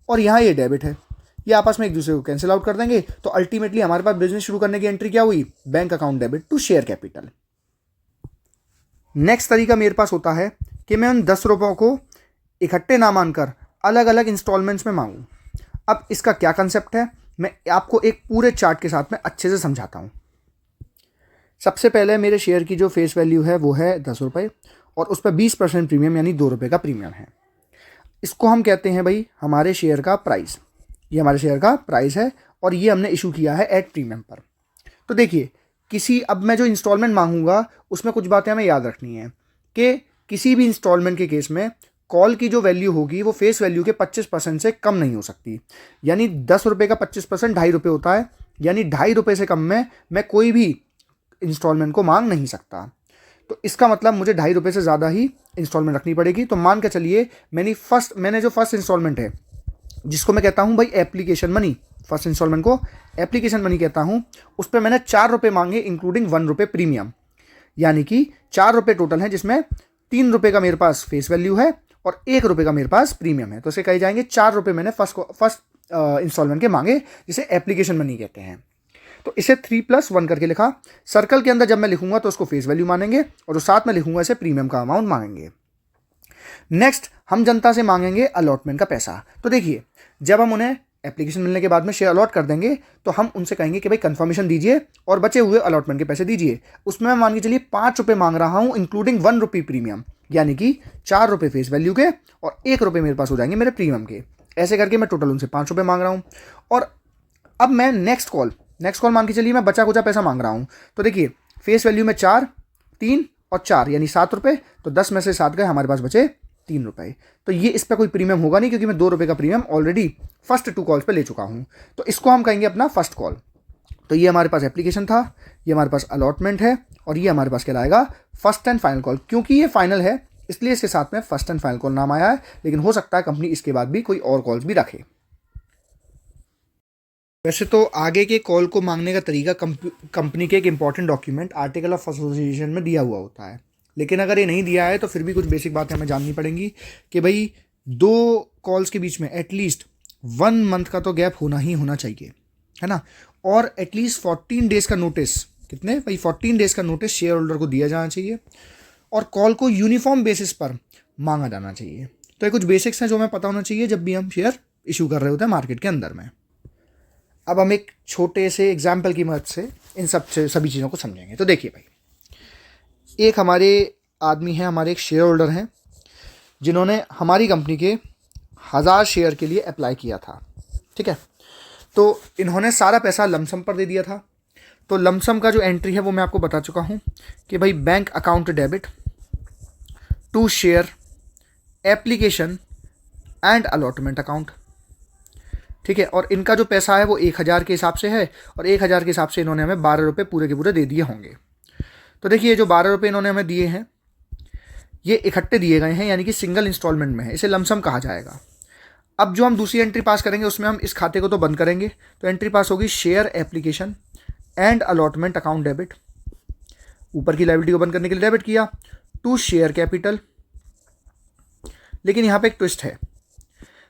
और यहाँ ये डेबिट है, ये आपस में एक दूसरे को कैंसिल आउट कर देंगे, तो अल्टीमेटली हमारे पास बिजनेस शुरू करने की एंट्री क्या हुई, bank account debit to share capital. Next तरीका मेरे पास होता है कि मैं उन 10 रुपयों को इकट्ठे ना मानकर अलग अलग इंस्टॉलमेंट्स में मांगूं। अब इसका क्या कंसेप्ट है, मैं आपको एक पूरे चार्ट के साथ में अच्छे से समझाता हूँ। सबसे पहले मेरे शेयर की जो फेस वैल्यू है वो है 10 रुपये, और उस पर 20% प्रीमियम यानी 2 रुपये का प्रीमियम है। इसको हम कहते हैं भाई हमारे शेयर का प्राइस। ये हमारे शेयर का प्राइस है और ये हमने इशू किया है एट प्रीमियम पर। तो देखिए, अब मैं जो इंस्टॉलमेंट मांगूंगा उसमें कुछ बातें हमें याद रखनी है कि किसी भी इंस्टॉलमेंट के केस में कॉल की जो वैल्यू होगी वो फेस वैल्यू के 25% से कम नहीं हो सकती। यानी 10 रुपये का 25% 2.5 रुपये होता है, यानी 2.5 रुपये से कम में मैं कोई भी इंस्टॉलमेंट को मांग नहीं सकता। तो इसका मतलब मुझे 2.5 रुपये से ज़्यादा ही इंस्टॉलमेंट रखनी पड़ेगी। तो मान के चलिए मैंने जो फर्स्ट इंस्टॉलमेंट है जिसको मैं कहता हूँ भाई एप्लीकेशन मनी, फर्स्ट इंस्टॉलमेंट को एप्लीकेशन मनी कहता हूँ, उस पर मैंने 4 रुपये मांगे इंक्लूडिंग 1 रुपये प्रीमियम, यानी कि 4 रुपये टोटल हैं, जिसमें 3 रुपये का मेरे पास फेस वैल्यू है और 1 रुपये का मेरे पास प्रीमियम है। तो इसे कहे जाएंगे 4 रुपये मैंने फर्स्ट इंस्टॉलमेंट के मांगे, जिसे एप्लीकेशन मनी कहते हैं। तो इसे 3+1 करके लिखा। सर्कल के अंदर जब मैं लिखूंगा तो उसको फेस वैल्यू मानेंगे, और जो साथ में लिखूंगा इसे प्रीमियम का अमाउंट मांगेंगे। नेक्स्ट हम जनता से मांगेंगे अलॉटमेंट का पैसा। तो देखिए, जब हम उन्हें एप्लीकेशन मिलने के बाद में शेयर अलॉट कर देंगे तो हम उनसे कहेंगे कि भाई कंफर्मेशन दीजिए और बचे हुए अलॉटमेंट के पैसे दीजिए। उसमें मैं मान के चलिए 5 रुपये मांग रहा हूँ इंक्लूडिंग 1 रुपये प्रीमियम, यानी कि 4 रुपये फेस वैल्यू के और 1 रुपये मेरे पास हो जाएंगे मेरे प्रीमियम के। ऐसे करके मैं टोटल उनसे 5 रुपये मांग रहा हूँ। और अब मैं नेक्स्ट कॉल मान के चलिए मैं बचा कुचा पैसा मांग रहा हूँ। तो देखिए फेस वैल्यू में 4, 3 और 4 यानी 7 रुपये, तो 10 में से 7 गए, हमारे पास बचे 3 रुपये। तो ये इस पर कोई प्रीमियम होगा नहीं, क्योंकि मैं 2 रुपये का प्रीमियम ऑलरेडी फर्स्ट 2 कॉल्स पे ले चुका हूँ। तो इसको हम कहेंगे अपना फर्स्ट कॉल। तो ये हमारे पास एप्लीकेशन था, ये हमारे पास अलॉटमेंट है, और ये हमारे पास कहलाएगा फर्स्ट एंड फाइनल कॉल। क्योंकि ये फाइनल है इसलिए इसके साथ में फर्स्ट एंड फाइनल कॉल नाम आया है, लेकिन हो सकता है कंपनी इसके बाद भी कोई और कॉल्स भी रखे। वैसे तो आगे के कॉल को मांगने का तरीका कंपनी के एक important document article of association में दिया हुआ होता है, लेकिन अगर ये नहीं दिया है तो फिर भी कुछ बेसिक बातें हमें जाननी पड़ेंगी कि भाई 2 कॉल्स के बीच में एटलीस्ट 1 मंथ का तो गैप होना ही होना चाहिए, है ना। और एटलीस्ट 14 डेज़ का नोटिस, कितने भाई 14 डेज़ का नोटिस शेयर होल्डर को दिया जाना चाहिए, और कॉल को यूनिफॉर्म बेसिस पर मांगा जाना चाहिए। तो ये कुछ बेसिक्स हैं जो हमें पता होना चाहिए जब भी हम शेयर इशू कर रहे होते हैं मार्केट के अंदर में। अब हम एक छोटे से एग्जाम्पल की मदद से इन सभी चीज़ों को समझेंगे। तो देखिए भाई, एक हमारे आदमी हैं, हमारे एक शेयर होल्डर हैं, जिन्होंने हमारी कंपनी के 1000 शेयर के लिए अप्लाई किया था, ठीक है। तो इन्होंने सारा पैसा लमसम पर दे दिया था। तो लमसम का जो एंट्री है वो मैं आपको बता चुका हूँ कि भाई bank account debit to share application and allotment account, ठीक है। और इनका जो पैसा है वो 1000 के हिसाब से है, और 1000 के हिसाब से इन्होंने हमें 12 रुपये पूरे के पूरे दे दिए होंगे। तो देखिए जो 12 रुपये इन्होंने हमें दिए हैं ये इकट्ठे दिए गए हैं, यानी कि सिंगल इंस्टॉलमेंट में है, इसे लमसम कहा जाएगा। अब जो हम दूसरी एंट्री पास करेंगे उसमें हम इस खाते को तो बंद करेंगे। तो एंट्री पास होगी share application and allotment account debit, ऊपर की लायबिलिटी को बंद करने के लिए डेबिट किया, टू शेयर कैपिटल। लेकिन यहाँ पे एक ट्विस्ट है,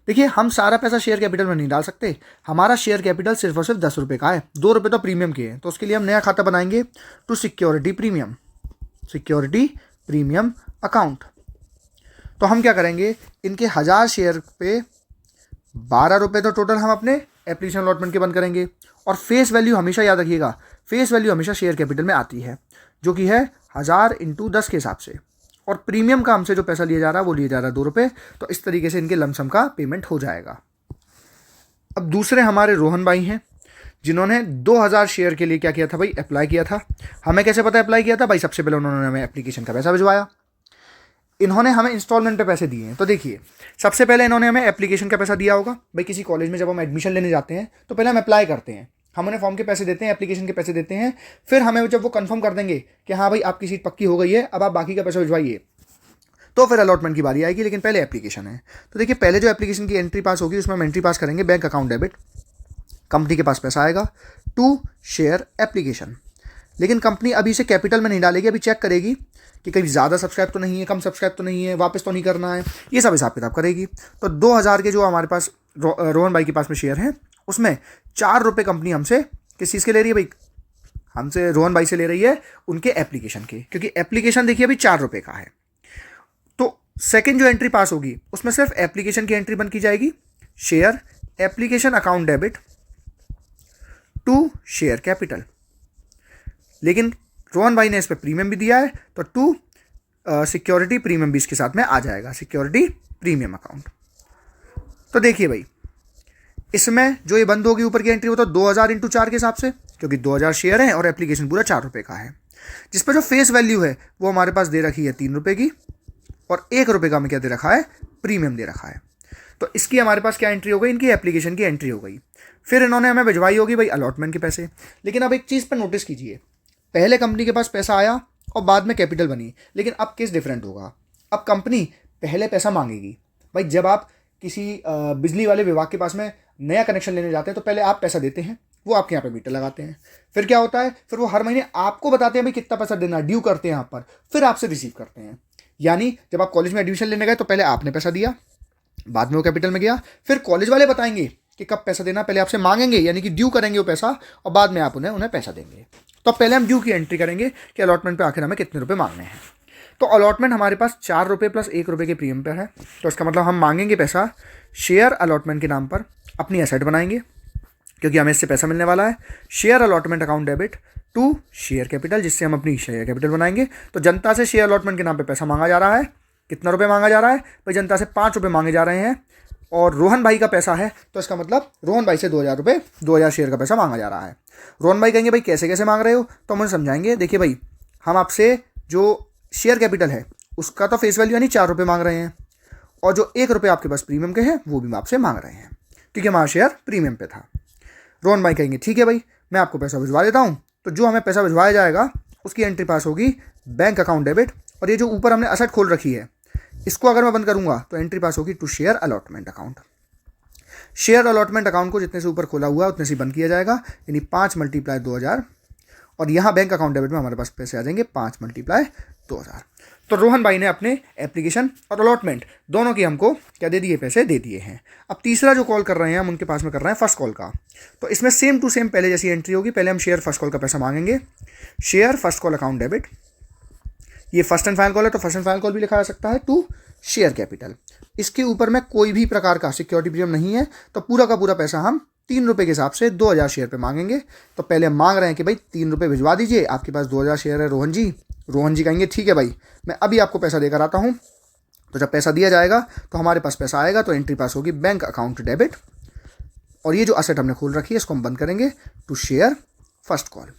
देखिए हम सारा पैसा शेयर कैपिटल में नहीं डाल सकते, हमारा शेयर कैपिटल सिर्फ और सिर्फ 10 रुपये का है, 2 रुपये तो प्रीमियम के हैं। तो उसके लिए हम नया खाता बनाएंगे टू सिक्योरिटी प्रीमियम अकाउंट। तो हम क्या करेंगे, इनके 1000 शेयर पे 12 रुपये तो टोटल हम अपने एप्लीकेशन अलॉटमेंट के बंद करेंगे, और फेस वैल्यू हमेशा याद रखिएगा, फेस वैल्यू हमेशा शेयर कैपिटल में आती है, जो कि है 1000 × 10 के हिसाब से, और प्रीमियम का हमसे जो पैसा लिया जा रहा है वो लिया जा रहा है 2 रुपये। तो इस तरीके से इनके लमसम का पेमेंट हो जाएगा। अब दूसरे हमारे रोहन भाई हैं, जिन्होंने 2000 शेयर के लिए क्या किया था भाई, अप्लाई किया था। हमें कैसे पता अप्लाई किया था भाई, सबसे पहले उन्होंने हमें एप्लीकेशन का पैसा भिजवाया, इन्होंने हमें इंस्टॉलमेंट पे पैसे दिए हैं। तो देखिए सबसे पहले इन्होंने हमें एप्लीकेशन का पैसा दिया होगा। भाई किसी कॉलेज में जब हम एडमिशन लेने जाते हैं तो पहले हम अप्लाई करते हैं, हम उन्हें फॉर्म के पैसे देते हैं, एप्लीकेशन के पैसे देते हैं, फिर हमें जब वो कंफर्म कर देंगे कि हाँ भाई आपकी सीट पक्की हो गई है, अब आप बाकी का पैसा भिजवाइए, तो फिर अलॉटमेंट की बारी आएगी। लेकिन पहले एप्लीकेशन है। तो देखिए पहले जो एप्लीकेशन की एंट्री पास होगी उसमें हम एंट्री पास करेंगे बैंक अकाउंट डेबिट, कंपनी के पास पैसा आएगा टू शेयर एप्लीकेशन। लेकिन कंपनी अभी इसे कैपिटल में नहीं डालेगी, अभी चेक करेगी कि कहीं ज़्यादा सब्सक्राइब तो नहीं है, कम सब्सक्राइब तो नहीं है, वापस तो नहीं करना है, ये सब हिसाब किताब करेगी। तो 2000 के जो हमारे पास रोहन भाई के पास में शेयर हैं उसमें 4 रुपये कंपनी हमसे किस चीज़ के ले रही है भाई, हमसे रोहन भाई से ले रही है उनके एप्लीकेशन के, क्योंकि एप्लीकेशन देखिए अभी 4 रुपये का है। तो सेकेंड जो एंट्री पास होगी उसमें सिर्फ एप्लीकेशन की एंट्री बंद की जाएगी, share application account debit to share capital. लेकिन रोहन भाई ने इस पर प्रीमियम भी दिया है, तो टू सिक्योरिटी प्रीमियम भी इसके साथ में आ जाएगा, सिक्योरिटी प्रीमियम अकाउंट। तो देखिए भाई इसमें जो ये बंद होगी ऊपर की एंट्री वो तो 2000 × 4 के हिसाब से, क्योंकि 2000 शेयर है और एप्लीकेशन पूरा 4 रुपये का है, जिस पर जो फेस वैल्यू है वो हमारे पास दे रखी है 3 रुपये की, और 1 रुपये का हमें क्या दे रखा है, प्रीमियम दे रखा है। तो इसकी हमारे पास क्या एंट्री हो गई, इनकी एप्लीकेशन की एंट्री हो गई। फिर इन्होंने हमें भिजवाई होगी भाई अलॉटमेंट के पैसे। लेकिन अब एक चीज़ पर नोटिस कीजिए, पहले कंपनी के पास पैसा आया और बाद में कैपिटल बनी, लेकिन अब केस डिफरेंट होगा। अब कंपनी पहले पैसा मांगेगी। भाई जब आप किसी बिजली वाले विभाग के पास में नया कनेक्शन लेने जाते हैं तो पहले आप पैसा देते हैं, वो आपके यहाँ पे मीटर लगाते हैं, फिर क्या होता है, फिर वो हर महीने आपको बताते हैं भाई कितना पैसा देना, ड्यू करते हैं यहाँ पर, फिर आपसे रिसीव करते हैं। यानी जब आप कॉलेज में एडमिशन लेने गए तो पहले आपने पैसा दिया, बाद में वो कैपिटल में गया, फिर कॉलेज वाले बताएंगे कि कब पैसा देना, पहले आपसे मांगेंगे यानी कि ड्यू करेंगे वो पैसा, और बाद में आप उन्हें पैसा देंगे। तो पहले हम ड्यू की एंट्री करेंगे कि अलॉटमेंट पे आखिर हमें कितने रुपए मांगने हैं। तो अलॉटमेंट हमारे पास 4 रुपये प्लस 1 रुपये के प्रीमियम पर है, तो इसका मतलब हम मांगेंगे पैसा शेयर अलॉटमेंट के नाम पर, अपनी एसेट बनाएंगे क्योंकि हमें इससे पैसा मिलने वाला है, share allotment account debit to share capital, जिससे हम अपनी शेयर कैपिटल बनाएंगे। तो जनता से शेयर अलॉटमेंट के नाम पे पैसा मांगा जा रहा है, कितना रुपए मांगा जा रहा है भाई, जनता से 5 रुपये मांगे जा रहे हैं और रोहन भाई का पैसा है, तो इसका मतलब रोहन भाई से 2000 रुपये, 2000 शेयर का पैसा मांगा जा रहा है। रोहन भाई कहेंगे भाई कैसे कैसे मांग रहे हो, तो हम उन्हें समझाएंगे देखिए भाई हम आपसे जो शेयर कैपिटल है उसका तो फेस वैल्यू यानी 4 रुपये मांग रहे हैं, और जो 1 रुपये आपके पास प्रीमियम के हैं वो भी आपसे मांग रहे हैं, क्योंकि हमारा शेयर प्रीमियम पे था। रोहन भाई कहेंगे ठीक है भाई मैं आपको पैसा भिजवा देता हूँ। तो जो हमें पैसा भिजवाया जाएगा उसकी एंट्री पास होगी बैंक अकाउंट डेबिट, और ये जो ऊपर हमने असेट खोल रखी है इसको अगर मैं बंद करूंगा तो एंट्री पास होगी to share allotment account. Share allotment account को जितने से ऊपर खोला हुआ है उतने से बंद किया जाएगा, यानी 5 × 2000, और यहाँ बैंक अकाउंट डेबिट में हमारे पास पैसे आ जाएंगे 5 × 2000। तो रोहन भाई ने अपने एप्लीकेशन और अलॉटमेंट दोनों की हमको क्या दे दिए, पैसे दे दिए हैं। अब तीसरा जो कॉल कर रहे हैं हम उनके पास में कर रहे हैं फर्स्ट कॉल का, तो इसमें सेम टू सेम पहले जैसी एंट्री होगी। पहले हम शेयर फर्स्ट कॉल का पैसा मांगेंगे, share first call account debit, ये फर्स्ट एंड फाइनल कॉल है तो फर्स्ट एंड फाइनल कॉल भी लिखा जा सकता है, टू शेयर कैपिटल। इसके ऊपर में कोई भी प्रकार का सिक्योरिटी प्रीमियम नहीं है, तो पूरा का पूरा पैसा हम 3 रुपये के हिसाब से 2000 शेयर पे मांगेंगे। तो पहले हम मांग रहे हैं कि भाई 3 रुपये भिजवा दीजिए, आपके पास 2000 शेयर है रोहन जी। रोहन जी कहेंगे ठीक है भाई मैं अभी आपको पैसा देकर आता हूँ। तो जब पैसा दिया जाएगा तो हमारे पास पैसा आएगा, तो एंट्री पास होगी बैंक अकाउंट डेबिट, और ये जो असेट हमने खोल रखी है इसको हम बंद करेंगे टू शेयर फर्स्ट कॉल।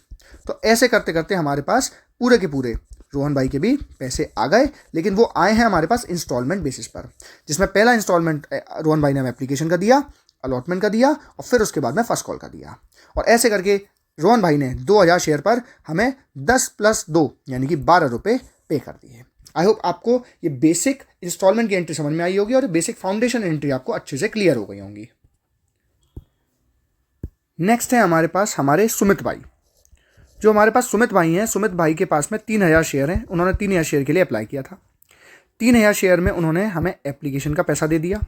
तो ऐसे करते करते हमारे पास पूरे के पूरे रोहन भाई के भी पैसे आ गए, लेकिन वो आए हैं हमारे पास इंस्टॉलमेंट बेसिस पर, जिसमें पहला इंस्टॉलमेंट रोहन भाई ने हमें एप्लीकेशन का दिया, अलॉटमेंट का दिया, और फिर उसके बाद में फर्स्ट कॉल का दिया। और ऐसे करके रोहन भाई ने 2000 शेयर पर हमें 10 + 2 यानी कि 12 रुपये पे कर दिए। आई होप आपको ये बेसिक इंस्टॉलमेंट की एंट्री समझ में आई होगी, और बेसिक फाउंडेशन एंट्री आपको अच्छे से क्लियर हो गई होंगी। नेक्स्ट है हमारे पास हमारे सुमित भाई। जो हमारे पास सुमित भाई हैं, सुमित भाई के पास में 3000 शेयर हैं। उन्होंने 3000 शेयर के लिए अप्लाई किया था। 3000 शेयर में उन्होंने हमें एप्लीकेशन का पैसा दे दिया,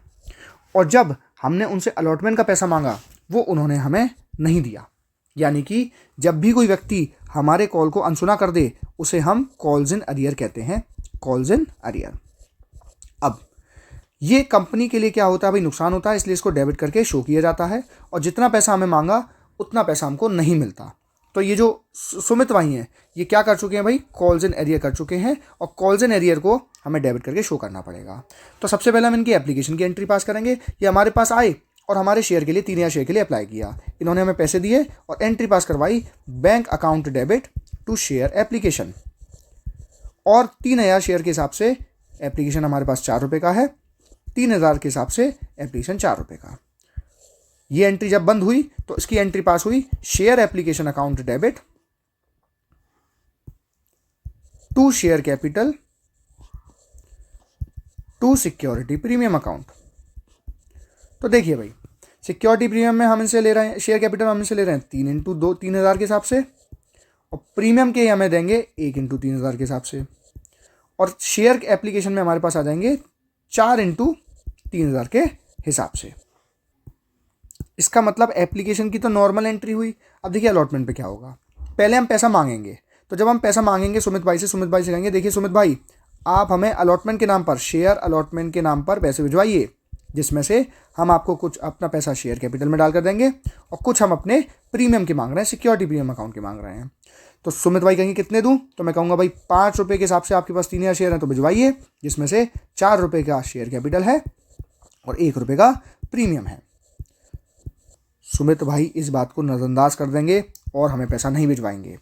और जब हमने उनसे अलॉटमेंट का पैसा मांगा वो उन्होंने हमें नहीं दिया। यानी कि जब भी कोई व्यक्ति हमारे कॉल को अनसुना कर दे उसे हम कॉल्स इन अरियर कहते हैं, कॉल्स इन अरियर। अब ये कंपनी के लिए क्या होता है भाई, नुकसान होता है, इसलिए इसको डेबिट करके शो किया जाता है, और जितना पैसा हमें मांगा उतना पैसा हमको नहीं मिलता। तो ये जो सुमित भाई हैं ये क्या कर चुके हैं भाई, कॉल्स इन एरियर कर चुके हैं, और कॉल्स इन एरियर को हमें डेबिट करके शो करना पड़ेगा। तो सबसे पहले हम इनकी एप्लीकेशन की एंट्री पास करेंगे। ये हमारे पास आए और हमारे शेयर के लिए 3000 शेयर के लिए अप्लाई किया, इन्होंने हमें पैसे दिए और एंट्री पास करवाई bank account debit to share application, और 3000 शेयर के हिसाब से एप्लीकेशन हमारे पास 4 रुपये का है, 3000 के हिसाब से एप्लीकेशन 4 रुपये का। ये एंट्री जब बंद हुई तो इसकी एंट्री पास हुई share application account debit to share capital to security premium account. तो देखिए भाई सिक्योरिटी प्रीमियम में हम इनसे ले रहे हैं, शेयर कैपिटल हम इनसे ले रहे हैं 3 × 2 3000 के हिसाब से, और प्रीमियम के हमें देंगे 1 × 3000 के हिसाब से, और शेयर एप्लीकेशन में हमारे पास आ जाएंगे 4 × 3000 के हिसाब से। इसका मतलब एप्लीकेशन की तो नॉर्मल एंट्री हुई। अब देखिए अलॉटमेंट पे क्या होगा, पहले हम पैसा मांगेंगे। तो जब हम पैसा मांगेंगे सुमित भाई से कहेंगे देखिए सुमित भाई आप हमें अलॉटमेंट के नाम पर, शेयर अलॉटमेंट के नाम पर पैसे भिजवाइए, जिसमें से हम आपको कुछ अपना पैसा शेयर कैपिटल में डाल कर देंगे और कुछ हम अपने प्रीमियम के मांग रहे हैं, सिक्योरिटी प्रीमियम अकाउंट के मांग रहे हैं। तो सुमित भाई कहेंगे कितने दूं, तो मैं कहूँगा भाई 5 रुपये के हिसाब से आपके पास 3000 शेयर हैं तो भिजवाइए, जिसमें से 4 रुपये का शेयर कैपिटल है और 1 रुपये का प्रीमियम है। सुमित भाई इस बात को नज़रअंदाज कर देंगे और हमें पैसा नहीं भिजवाएंगे।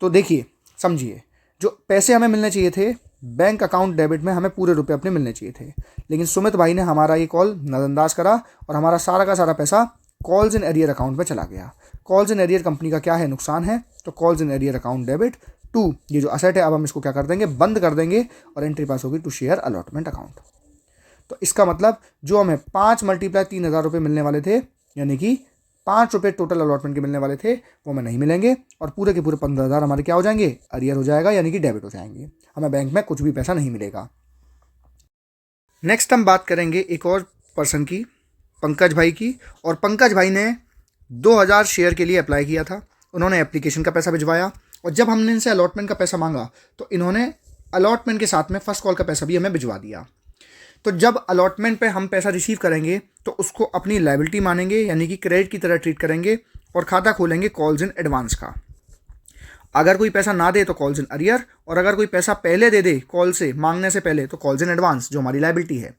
तो देखिए समझिए, जो पैसे हमें मिलने चाहिए थे बैंक अकाउंट डेबिट में, हमें पूरे रुपए अपने मिलने चाहिए थे, लेकिन सुमित भाई ने हमारा ये कॉल नज़रअंदाज करा और हमारा सारा का सारा पैसा कॉल्स इन एरियर अकाउंट में चला गया। कॉल्स इन एरियर कंपनी का क्या है, नुकसान है। तो calls in arrear account debit to, ये जो असेट है अब हम इसको क्या कर देंगे, बंद कर देंगे, और एंट्री पास होगी टू शेयर अलॉटमेंट अकाउंट। तो इसका मतलब जो हमें 5 × 3000 रुपये मिलने वाले थे, यानी कि 5 रुपये टोटल अलॉटमेंट के मिलने वाले थे, वो हमें नहीं मिलेंगे, और पूरे के पूरे 15000 हमारे क्या हो जाएंगे, अरियर हो जाएगा, यानी कि डेबिट हो जाएंगे। हमें बैंक में कुछ भी पैसा नहीं मिलेगा। नेक्स्ट हम बात करेंगे एक और पर्सन की, पंकज भाई की। और पंकज भाई ने 2000 शेयर के लिए अप्लाई किया था। उन्होंने एप्लीकेशन का पैसा भिजवाया, और जब हमने इनसे अलॉटमेंट का पैसा मांगा तो इन्होंने अलॉटमेंट के साथ में फर्स्ट कॉल का पैसा भी हमें भिजवा दिया। तो जब अलॉटमेंट पे हम पैसा रिसीव करेंगे तो उसको अपनी लायबिलिटी मानेंगे, यानी कि क्रेडिट की तरह ट्रीट करेंगे, और खाता खोलेंगे कॉल्स इन एडवांस का। अगर कोई पैसा ना दे तो कॉल्स इन अरियर, और अगर कोई पैसा पहले दे दे कॉल से मांगने से पहले तो कॉल्स इन एडवांस, जो हमारी लायबिलिटी है।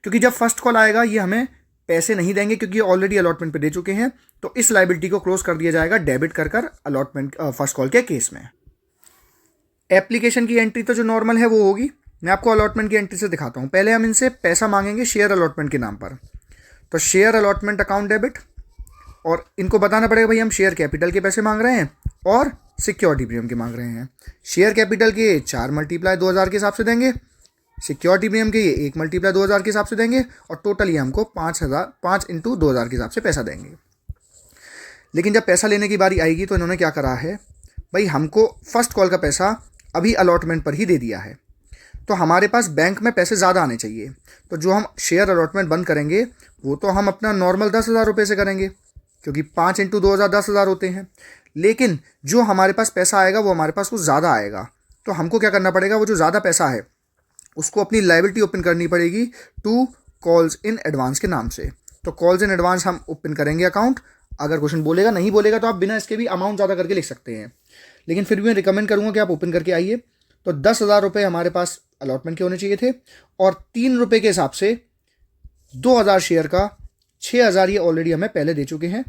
क्योंकि जब फर्स्ट कॉल आएगा ये हमें पैसे नहीं देंगे क्योंकि ऑलरेडी अलॉटमेंट पे दे चुके हैं, तो इस लाइबिलिटी को क्लोज कर दिया जाएगा डेबिट कर अलॉटमेंट फर्स्ट कॉल के केस में। एप्लीकेशन की एंट्री तो जो नॉर्मल है वो होगी, मैं आपको अलॉटमेंट की एंट्री से दिखाता हूँ। पहले हम इनसे पैसा मांगेंगे शेयर अलॉटमेंट के नाम पर, तो शेयर अलॉटमेंट अकाउंट डेबिट, और इनको बताना पड़ेगा भाई हम शेयर कैपिटल के पैसे मांग रहे हैं और सिक्योरिटी प्रीमियम के मांग रहे हैं। शेयर कैपिटल के 4 मल्टीप्लाई 2000 के हिसाब से देंगे, सिक्योरिटी प्रीमियम के ये 1 मल्टीप्लाई 2000 के हिसाब से देंगे, और टोटल ये हमको 5 इंटू 2000 के हिसाब से पैसा देंगे। लेकिन जब पैसा लेने की बारी आएगी तो इन्होंने क्या करा है भाई, हमको फर्स्ट कॉल का पैसा अभी अलॉटमेंट पर ही दे दिया है, तो हमारे पास बैंक में पैसे ज़्यादा आने चाहिए। तो जो हम शेयर अलॉटमेंट बंद करेंगे वो तो हम अपना नॉर्मल 10,000 रुपये से करेंगे, क्योंकि 5 इंटू 2000 10,000 होते हैं। लेकिन जो हमारे पास पैसा आएगा वो हमारे पास कुछ ज़्यादा आएगा, तो हमको क्या करना पड़ेगा, वो जो ज़्यादा पैसा है उसको अपनी लायबिलिटी ओपन करनी पड़ेगी टू कॉल्स इन एडवांस के नाम से। तो कॉल्स इन एडवांस हम ओपन करेंगे अकाउंट। अगर क्वेश्चन बोलेगा, नहीं बोलेगा तो आप बिना इसके भी अमाउंट ज़्यादा करके लिख सकते हैं, लेकिन फिर भी मैं रिकमेंड करूँगा कि आप ओपन करके आइए। तो 10,000 रुपये हमारे पास अलॉटमेंट के होने चाहिए थे, और 3 रुपये के हिसाब से 2,000 शेयर का 6,000 ये ऑलरेडी हमें पहले दे चुके हैं,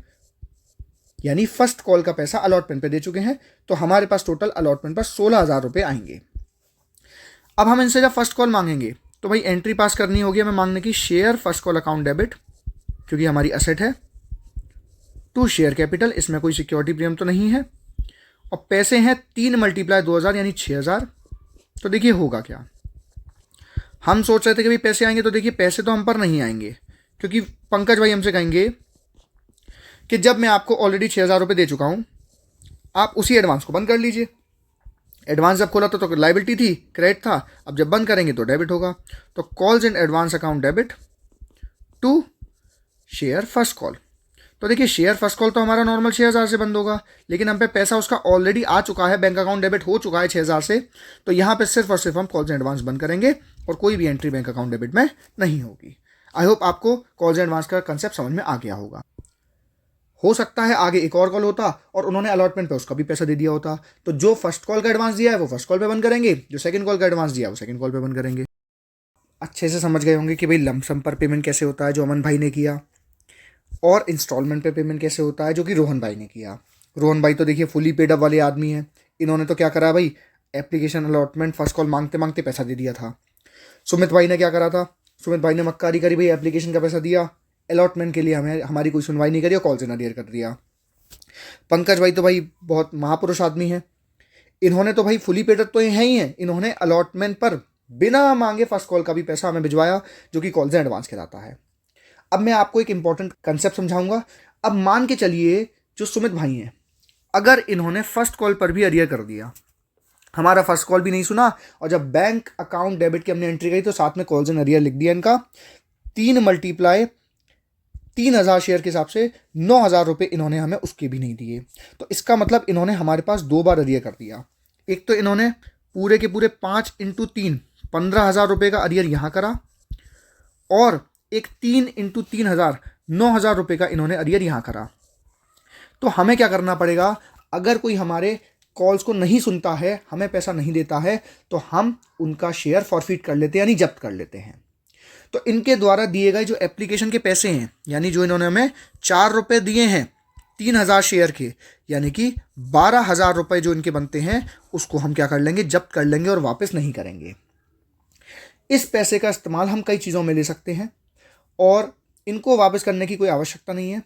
यानी फर्स्ट कॉल का पैसा अलॉटमेंट पे दे चुके हैं। तो हमारे पास टोटल अलॉटमेंट पर 16,000 रुपये आएंगे। अब हम इनसे जब फर्स्ट कॉल मांगेंगे तो भाई एंट्री पास करनी होगी हमें मांगने की, share first call account debit, क्योंकि हमारी असेट है, टू शेयर कैपिटल, इसमें कोई सिक्योरिटी प्रीमियम तो नहीं है, और पैसे हैं 3 मल्टीप्लाई 2000 यानी 6,000। तो देखिए होगा क्या, हम सोच रहे थे कि भाई पैसे आएंगे, तो देखिए पैसे तो हम पर नहीं आएंगे, क्योंकि पंकज भाई हमसे कहेंगे कि जब मैं आपको ऑलरेडी 6,000 रुपये दे चुका हूँ, आप उसी एडवांस को बंद कर लीजिए। एडवांस जब खोला तो लायबिलिटी थी, क्रेडिट था, अब जब बंद करेंगे तो डेबिट होगा। तो calls in advance account debit to share first call. तो देखिए शेयर फर्स्ट कॉल तो हमारा नॉर्मल 6,000 से बंद होगा, लेकिन हम पे पैसा उसका ऑलरेडी आ चुका है, बैंक अकाउंट डेबिट हो चुका है 6,000 से, तो यहाँ पे सिर्फ और सिर्फ हम कॉल्स इन एडवांस बंद करेंगे और कोई भी एंट्री बैंक अकाउंट डेबिट में नहीं होगी। आई होप आपको कॉल्स इन एडवांस का कंसेप्ट समझ में आ गया होगा। हो सकता है आगे एक और कॉल होता और उन्होंने अलॉटमेंट पे उसका भी पैसा दे दिया होता, तो जो फर्स्ट कॉल का एडवांस दिया है वो फर्स्ट कॉल पे बंद करेंगे, जो सेकंड कॉल का एडवांस दिया है वो सेकंड कॉल पे बंद करेंगे। अच्छे से समझ गए होंगे कि भाई लमसम पर पेमेंट कैसे होता है जो अमन भाई ने किया, और इंस्टॉलमेंट पे पेमेंट कैसे होता है जो कि रोहन भाई ने किया। रोहन भाई तो देखिए फुली पेड अप वाले आदमी हैं, इन्होंने तो क्या करा भाई, एप्लीकेशन अलॉटमेंट फर्स्ट कॉल मांगते मांगते पैसा दे दिया था। सुमित भाई ने क्या करा था, सुमित भाई ने मक्कारी करी भाई, एप्लीकेशन का पैसा दिया, अलॉटमेंट के लिए हमें हमारी कोई सुनवाई नहीं करी और कॉल से नाडियर कर दिया। पंकज भाई तो भाई बहुत महापुरुष आदमी है, इन्होंने तो भाई फुली पेड तो हैं ही हैं, इन्होंने अलॉटमेंट पर बिना मांगे फर्स्ट कॉल का भी पैसा हमें भिजवाया, जो कि कॉल से एडवांस कहलाता है। अब मैं आपको एक इंपॉर्टेंट कंसेप्ट समझाऊंगा। अब मान के चलिए जो सुमित भाई हैं, अगर इन्होंने फर्स्ट कॉल पर भी अरियर कर दिया, हमारा फर्स्ट कॉल भी नहीं सुना, और जब बैंक अकाउंट डेबिट की हमने एंट्री करी तो साथ में कॉल्स इन अरियर लिख दिया इनका, 3 मल्टीप्लाई 3,000 शेयर के हिसाब से 9,000 रुपये इन्होंने हमें उसके भी नहीं दिए। तो इसका मतलब इन्होंने हमारे पास 2 बार अरियर कर दिया। एक तो इन्होंने पूरे के पूरे 5 इंटू 3 15,000 रुपये का अरियर यहाँ करा, और एक 3 इंटू 3,000 9,000 रुपये का इन्होंने अरियर यहाँ करा। तो हमें क्या करना पड़ेगा, अगर कोई हमारे कॉल्स को नहीं सुनता है, हमें पैसा नहीं देता है, तो हम उनका शेयर फॉरफिट कर लेते हैं, यानी जब्त कर लेते हैं। तो इनके द्वारा दिए गए जो एप्लीकेशन के पैसे हैं, यानी जो इन्होंने हमें 4 रुपये दिए हैं 3,000 शेयर के, यानी कि 12,000 रुपये जो इनके बनते हैं, उसको हम क्या कर लेंगे, जब्त कर लेंगे और वापस नहीं करेंगे। इस पैसे का इस्तेमाल हम कई चीज़ों में ले सकते हैं, और इनको वापस करने की कोई आवश्यकता नहीं है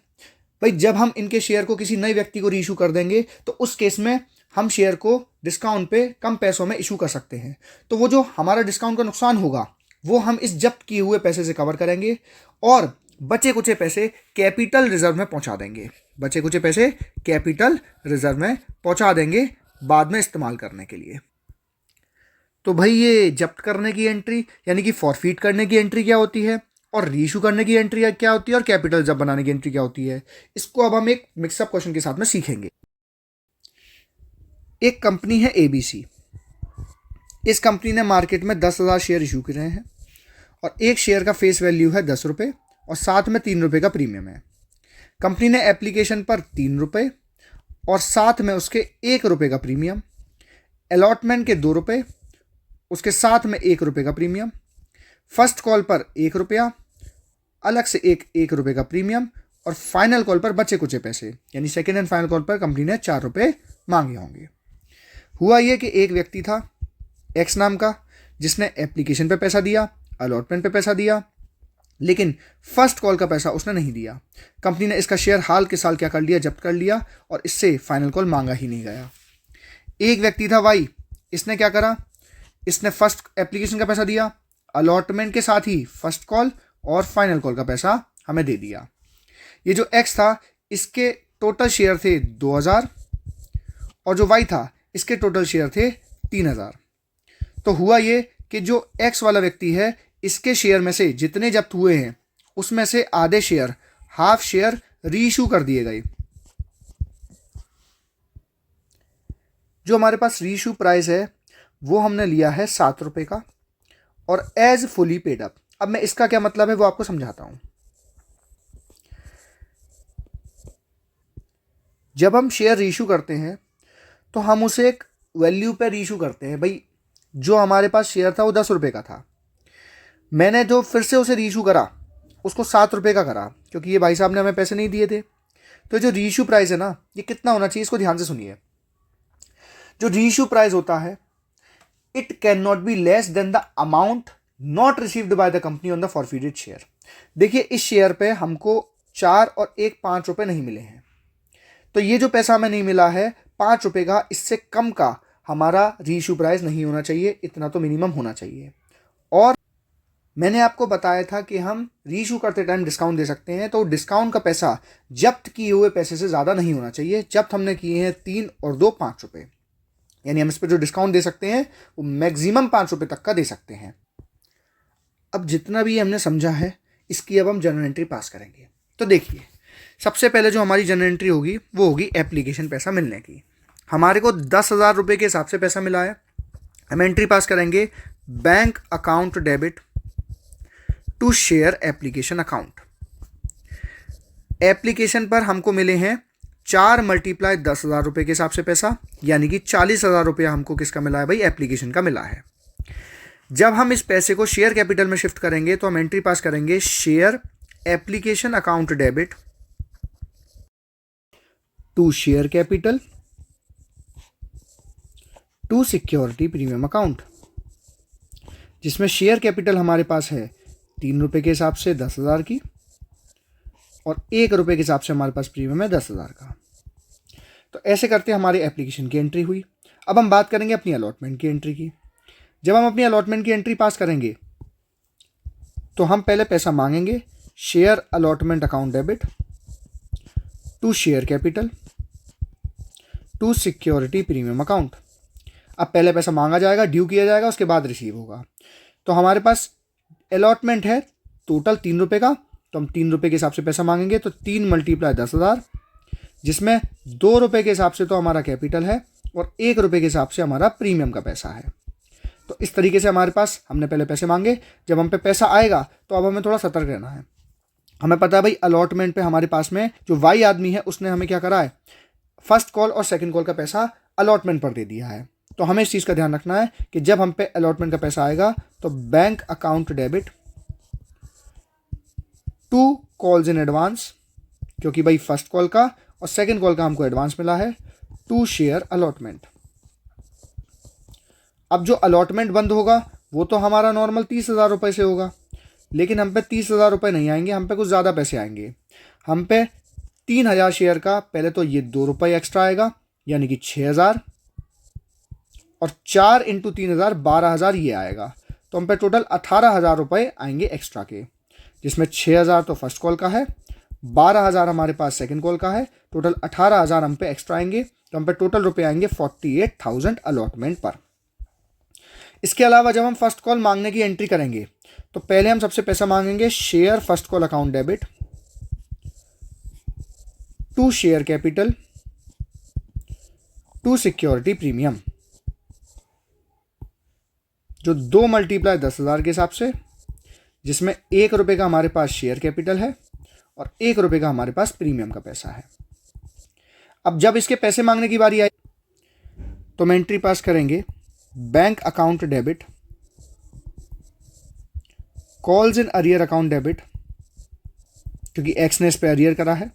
भाई। जब हम इनके शेयर को किसी नए व्यक्ति को रीइशू कर देंगे तो उस केस में हम शेयर को डिस्काउंट पे कम पैसों में इशू कर सकते हैं। तो वो जो हमारा डिस्काउंट का नुकसान होगा वो हम इस जब्त किए हुए पैसे से कवर करेंगे, और बचे कुचे पैसे कैपिटल रिजर्व में पहुंचा देंगे। बचे कुचे पैसे कैपिटल रिजर्व में पहुंचा देंगे बाद में इस्तेमाल करने के लिए। तो भाई ये जब्त करने की एंट्री यानी कि फॉरफिट करने की एंट्री क्या होती है, और रीइशू करने की एंट्री क्या होती है, और कैपिटल जब बनाने की एंट्री क्या होती है, इसको अब हम एक मिक्सअप क्वेश्चन के साथ में सीखेंगे। एक कंपनी है ABC। इस कंपनी ने मार्केट में 10,000 शेयर इशू कर रहे हैं, और एक शेयर का फेस वैल्यू है 10 रुपये, और साथ में 3 रुपये का प्रीमियम है। कंपनी ने एप्लीकेशन पर 3 रुपये और साथ में उसके 1 रुपये का प्रीमियम, अलॉटमेंट के 2 रुपये, उसके साथ में 1 रुपये का प्रीमियम, फर्स्ट कॉल पर 1 रुपया, अलग से एक रुपये का प्रीमियम, और फाइनल कॉल पर बचे कुचे पैसे, यानी सेकेंड एंड फाइनल कॉल पर कंपनी ने 4 रुपये मांगे होंगे। हुआ ये कि एक व्यक्ति था एक्स नाम का, जिसने एप्लीकेशन पे पैसा दिया, अलॉटमेंट पे पैसा दिया, लेकिन फर्स्ट कॉल का पैसा उसने नहीं दिया। कंपनी ने इसका शेयर हाल के साल क्या कर लिया, जब्त कर लिया, और इससे फाइनल कॉल मांगा ही नहीं गया। एक व्यक्ति था वाई, इसने क्या करा, इसने फर्स्ट एप्लीकेशन का पैसा दिया, अलॉटमेंट के साथ ही फर्स्ट कॉल और फाइनल कॉल का पैसा हमें दे दिया। ये जो एक्स था, इसके टोटल शेयर थे 2000, और जो वाई था, इसके टोटल शेयर थे 3000। तो हुआ ये कि जो एक्स वाला व्यक्ति है, इसके शेयर में से जितने जब्त हुए हैं, उसमें से आधे शेयर, हाफ शेयर रीइशू कर दिए गए। जो हमारे पास रीइशू प्राइस है वो हमने लिया है 7 रुपये का, और एज फुली पेड अप। अब मैं इसका क्या मतलब है वो आपको समझाता हूं। जब हम शेयर रीइशू करते हैं तो हम उसे एक वैल्यू पे रीइशू करते हैं। भाई जो हमारे पास शेयर था वो 10 रुपये का था, मैंने जो फिर से उसे रीइशू करा उसको 7 रुपये का करा, क्योंकि ये भाई साहब ने हमें पैसे नहीं दिए थे। तो जो रीइशू प्राइस है ना, ये कितना होना चाहिए, इसको ध्यान से सुनिए। जो रीइशू प्राइस होता है, it can not be less than the amount not received by the company on the forfeited share. देखिए इस शेयर पे हमको 4 और 1 5 रुपये नहीं मिले हैं, तो ये जो पैसा हमें नहीं मिला है 5 रुपये का, इससे कम का हमारा रीइशू प्राइस नहीं होना चाहिए, इतना तो मिनिमम होना चाहिए। और मैंने आपको बताया था कि हम रीइशू करते टाइम डिस्काउंट दे सकते हैं, तो डिस्काउंट का पैसा जब्त किए हुए पैसे से ज़्यादा नहीं होना चाहिए। जब्त हमने किए हैं 3 और 2 5 रुपये, यानी हम इस पर जो डिस्काउंट दे सकते हैं वो मैक्सिमम 5 रुपये तक का दे सकते हैं। अब जितना भी हमने समझा है, इसकी अब हम जर्नल एंट्री पास करेंगे। तो देखिए, सबसे पहले जो हमारी जर्नल एंट्री होगी वो होगी एप्लीकेशन पैसा मिलने की। हमारे को 10,000 रुपये के हिसाब से पैसा मिला है। हम एंट्री पास करेंगे bank account debit to share application account. Application पर हमको मिले हैं 4 × 10,000 रुपये के हिसाब से पैसा, यानी कि 40,000 रुपया हमको किसका मिला है भाई, एप्लीकेशन का मिला है। जब हम इस पैसे को शेयर कैपिटल में शिफ्ट करेंगे तो हम एंट्री पास करेंगे share application account debit to share capital to security premium account, जिसमें शेयर कैपिटल हमारे पास है 3 रुपये के हिसाब से 10,000 की, और 1 रुपये के हिसाब से हमारे पास प्रीमियम है 10,000 का। तो ऐसे करते हमारे एप्लीकेशन की एंट्री हुई। अब हम बात करेंगे अपनी अलॉटमेंट की एंट्री की। जब हम अपनी अलॉटमेंट की एंट्री पास करेंगे तो हम पहले पैसा मांगेंगे share allotment account debit to share capital to security premium account. अब पहले पैसा मांगा जाएगा, ड्यू किया जाएगा, उसके बाद रिसीव होगा। तो हमारे पास अलॉटमेंट है टोटल 3 रुपये का, तो हम 3 रुपये के हिसाब से पैसा मांगेंगे, तो 3 × 10,000, जिसमें 2 रुपये के हिसाब से तो हमारा कैपिटल है और 1 रुपये के हिसाब से हमारा प्रीमियम का पैसा है। तो इस तरीके से हमारे पास हमने पहले पैसे मांगे। जब हम पे पैसा आएगा तो अब हमें थोड़ा सतर्क रहना है। हमें पता है भाई अलॉटमेंट पे हमारे पास में जो वाई आदमी है उसने हमें क्या करा है, फर्स्ट कॉल और सेकंड कॉल का पैसा अलॉटमेंट पर दे दिया है। तो हमें इस चीज़ का ध्यान रखना है कि जब हम पे अलॉटमेंट का पैसा आएगा तो bank account debit to calls in advance, क्योंकि भाई फर्स्ट कॉल का और सेकंड कॉल का हमको एडवांस मिला है, टू शेयर अलॉटमेंट। अब जो अलॉटमेंट बंद होगा वो तो हमारा नॉर्मल 30,000 रुपये से होगा, लेकिन हम पे 30,000 रुपये नहीं आएंगे, हम पे कुछ ज़्यादा पैसे आएंगे। हम पे 3,000 शेयर का पहले तो ये 2 रुपये एक्स्ट्रा आएगा, यानी कि 6,000, और 4 × 3,000 12,000 ये आएगा। तो हम पे टोटल 18,000 रुपये आएंगे एक्स्ट्रा के, जिसमें 6,000 तो फर्स्ट कॉल का है, 12,000 हमारे पास सेकंड कॉल का है, टोटल 18,000 हम पे एक्स्ट्रा आएंगे। तो हम पे टोटल रुपये आएंगे 48,000 अलॉटमेंट पर। इसके अलावा जब हम फर्स्ट कॉल मांगने की एंट्री करेंगे तो पहले हम सबसे पैसा मांगेंगे share first call account debit to share capital to security premium, जो 2 × 10,000 के हिसाब से, जिसमें 1 रुपये का हमारे पास शेयर कैपिटल है और 1 रुपये का हमारे पास प्रीमियम का पैसा है। अब जब इसके पैसे मांगने की बारी आई तो हम एंट्री पास करेंगे bank account debit calls in arrear account debit, क्योंकि एक्स ने इस पर अरियर करा है,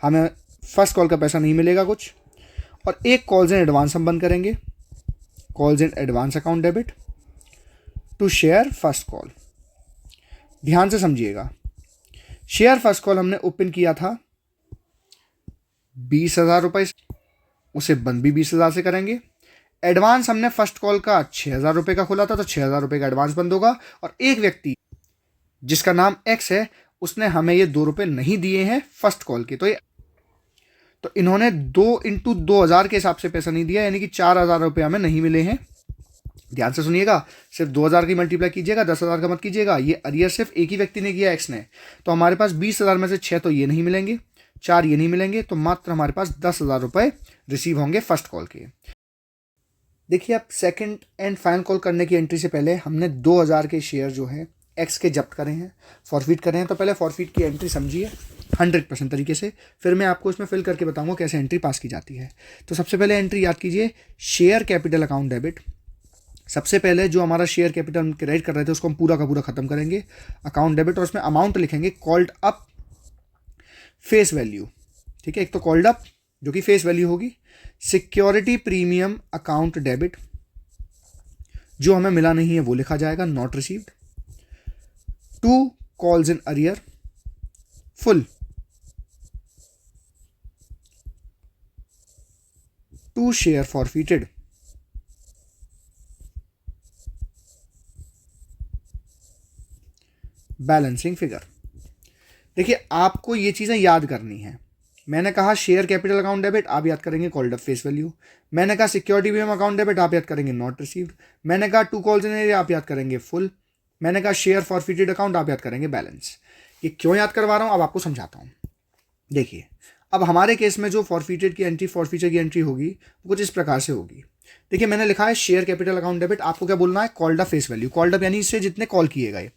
हमें फर्स्ट कॉल का पैसा नहीं मिलेगा कुछ। और एक कॉल्स इन एडवांस हम बंद करेंगे, calls in advance account debit to share first call. ध्यान से समझिएगा, शेयर फर्स्ट कॉल हमने ओपन किया था 20,000 रुपये, उसे बंद भी 20,000 से करेंगे। एडवांस हमने फर्स्ट कॉल का 6,000 रुपये का खोला था, तो 6,000 रुपये का एडवांस बंद होगा। और एक व्यक्ति जिसका नाम एक्स है, उसने हमें ये 2 रुपये नहीं दिए हैं फर्स्ट कॉल के, तो इन्होंने 2 × 2,000 के हिसाब से पैसा नहीं दिया, यानी कि 4,000 रुपये हमें नहीं मिले हैं। ध्यान से सुनिएगा, सिर्फ 2,000 की मल्टीप्लाई कीजिएगा, 10,000 का मत कीजिएगा। ये अरियर सिर्फ एक ही व्यक्ति ने किया, एक्स ने। तो हमारे पास 20,000 में से 6 तो ये नहीं मिलेंगे, 4 ये नहीं मिलेंगे, तो मात्र हमारे पास 10,000 रुपये रिसीव होंगे फर्स्ट कॉल के। देखिए, अब सेकंड एंड फाइनल कॉल करने की एंट्री से पहले हमने 2,000 के शेयर जो है एक्स के जब्त करें हैं, फॉरफिट करें हैं। तो पहले फॉरफिट की एंट्री समझिए 100% तरीके से, फिर मैं आपको इसमें फिल करके बताऊंगा कैसे एंट्री पास की जाती है। तो सबसे पहले एंट्री याद कीजिए, शेयर कैपिटल अकाउंट डेबिट। सबसे पहले जो हमारा शेयर कैपिटल हम क्रेडिट कर रहे थे उसको हम पूरा का पूरा खत्म करेंगे, अकाउंट डेबिट, और उसमें अमाउंट लिखेंगे कॉल्ड अप फेस वैल्यू। ठीक है, एक तो कॉल्ड अप जो कि फेस वैल्यू होगी, सिक्योरिटी प्रीमियम अकाउंट डेबिट, जो हमें मिला नहीं है वो लिखा जाएगा not received, to calls in arrear full, to share forfeited, balancing figure. देखिए, आपको ये चीजें याद करनी है। मैंने कहा शेयर कैपिटल अकाउंट डेबिट, आप याद करेंगे कॉल्ड अप फेस वैल्यू। मैंने कहा सिक्योरिटी प्रीमियम अकाउंट डेबिट, आप याद करेंगे नॉट रिसीव्ड। मैंने कहा टू कॉल्स इन एरिया, आप याद करेंगे फुल। मैंने कहा शेयर फॉरफिटेड अकाउंट, आप याद करेंगे बैलेंस। ये क्यों याद करवा रहा हूं, अब आपको समझाता हूं। देखिए, अब हमारे केस में जो फॉरफिटेड की एंट्री, फॉरफीचर की एंट्री होगी वो कुछ इस प्रकार से होगी। देखिए, मैंने लिखा है शेयर कैपिटल अकाउंट डेबिट, आपको क्या बोलना है, called up face value. Called up यानी इससे जितने कॉल किए गए,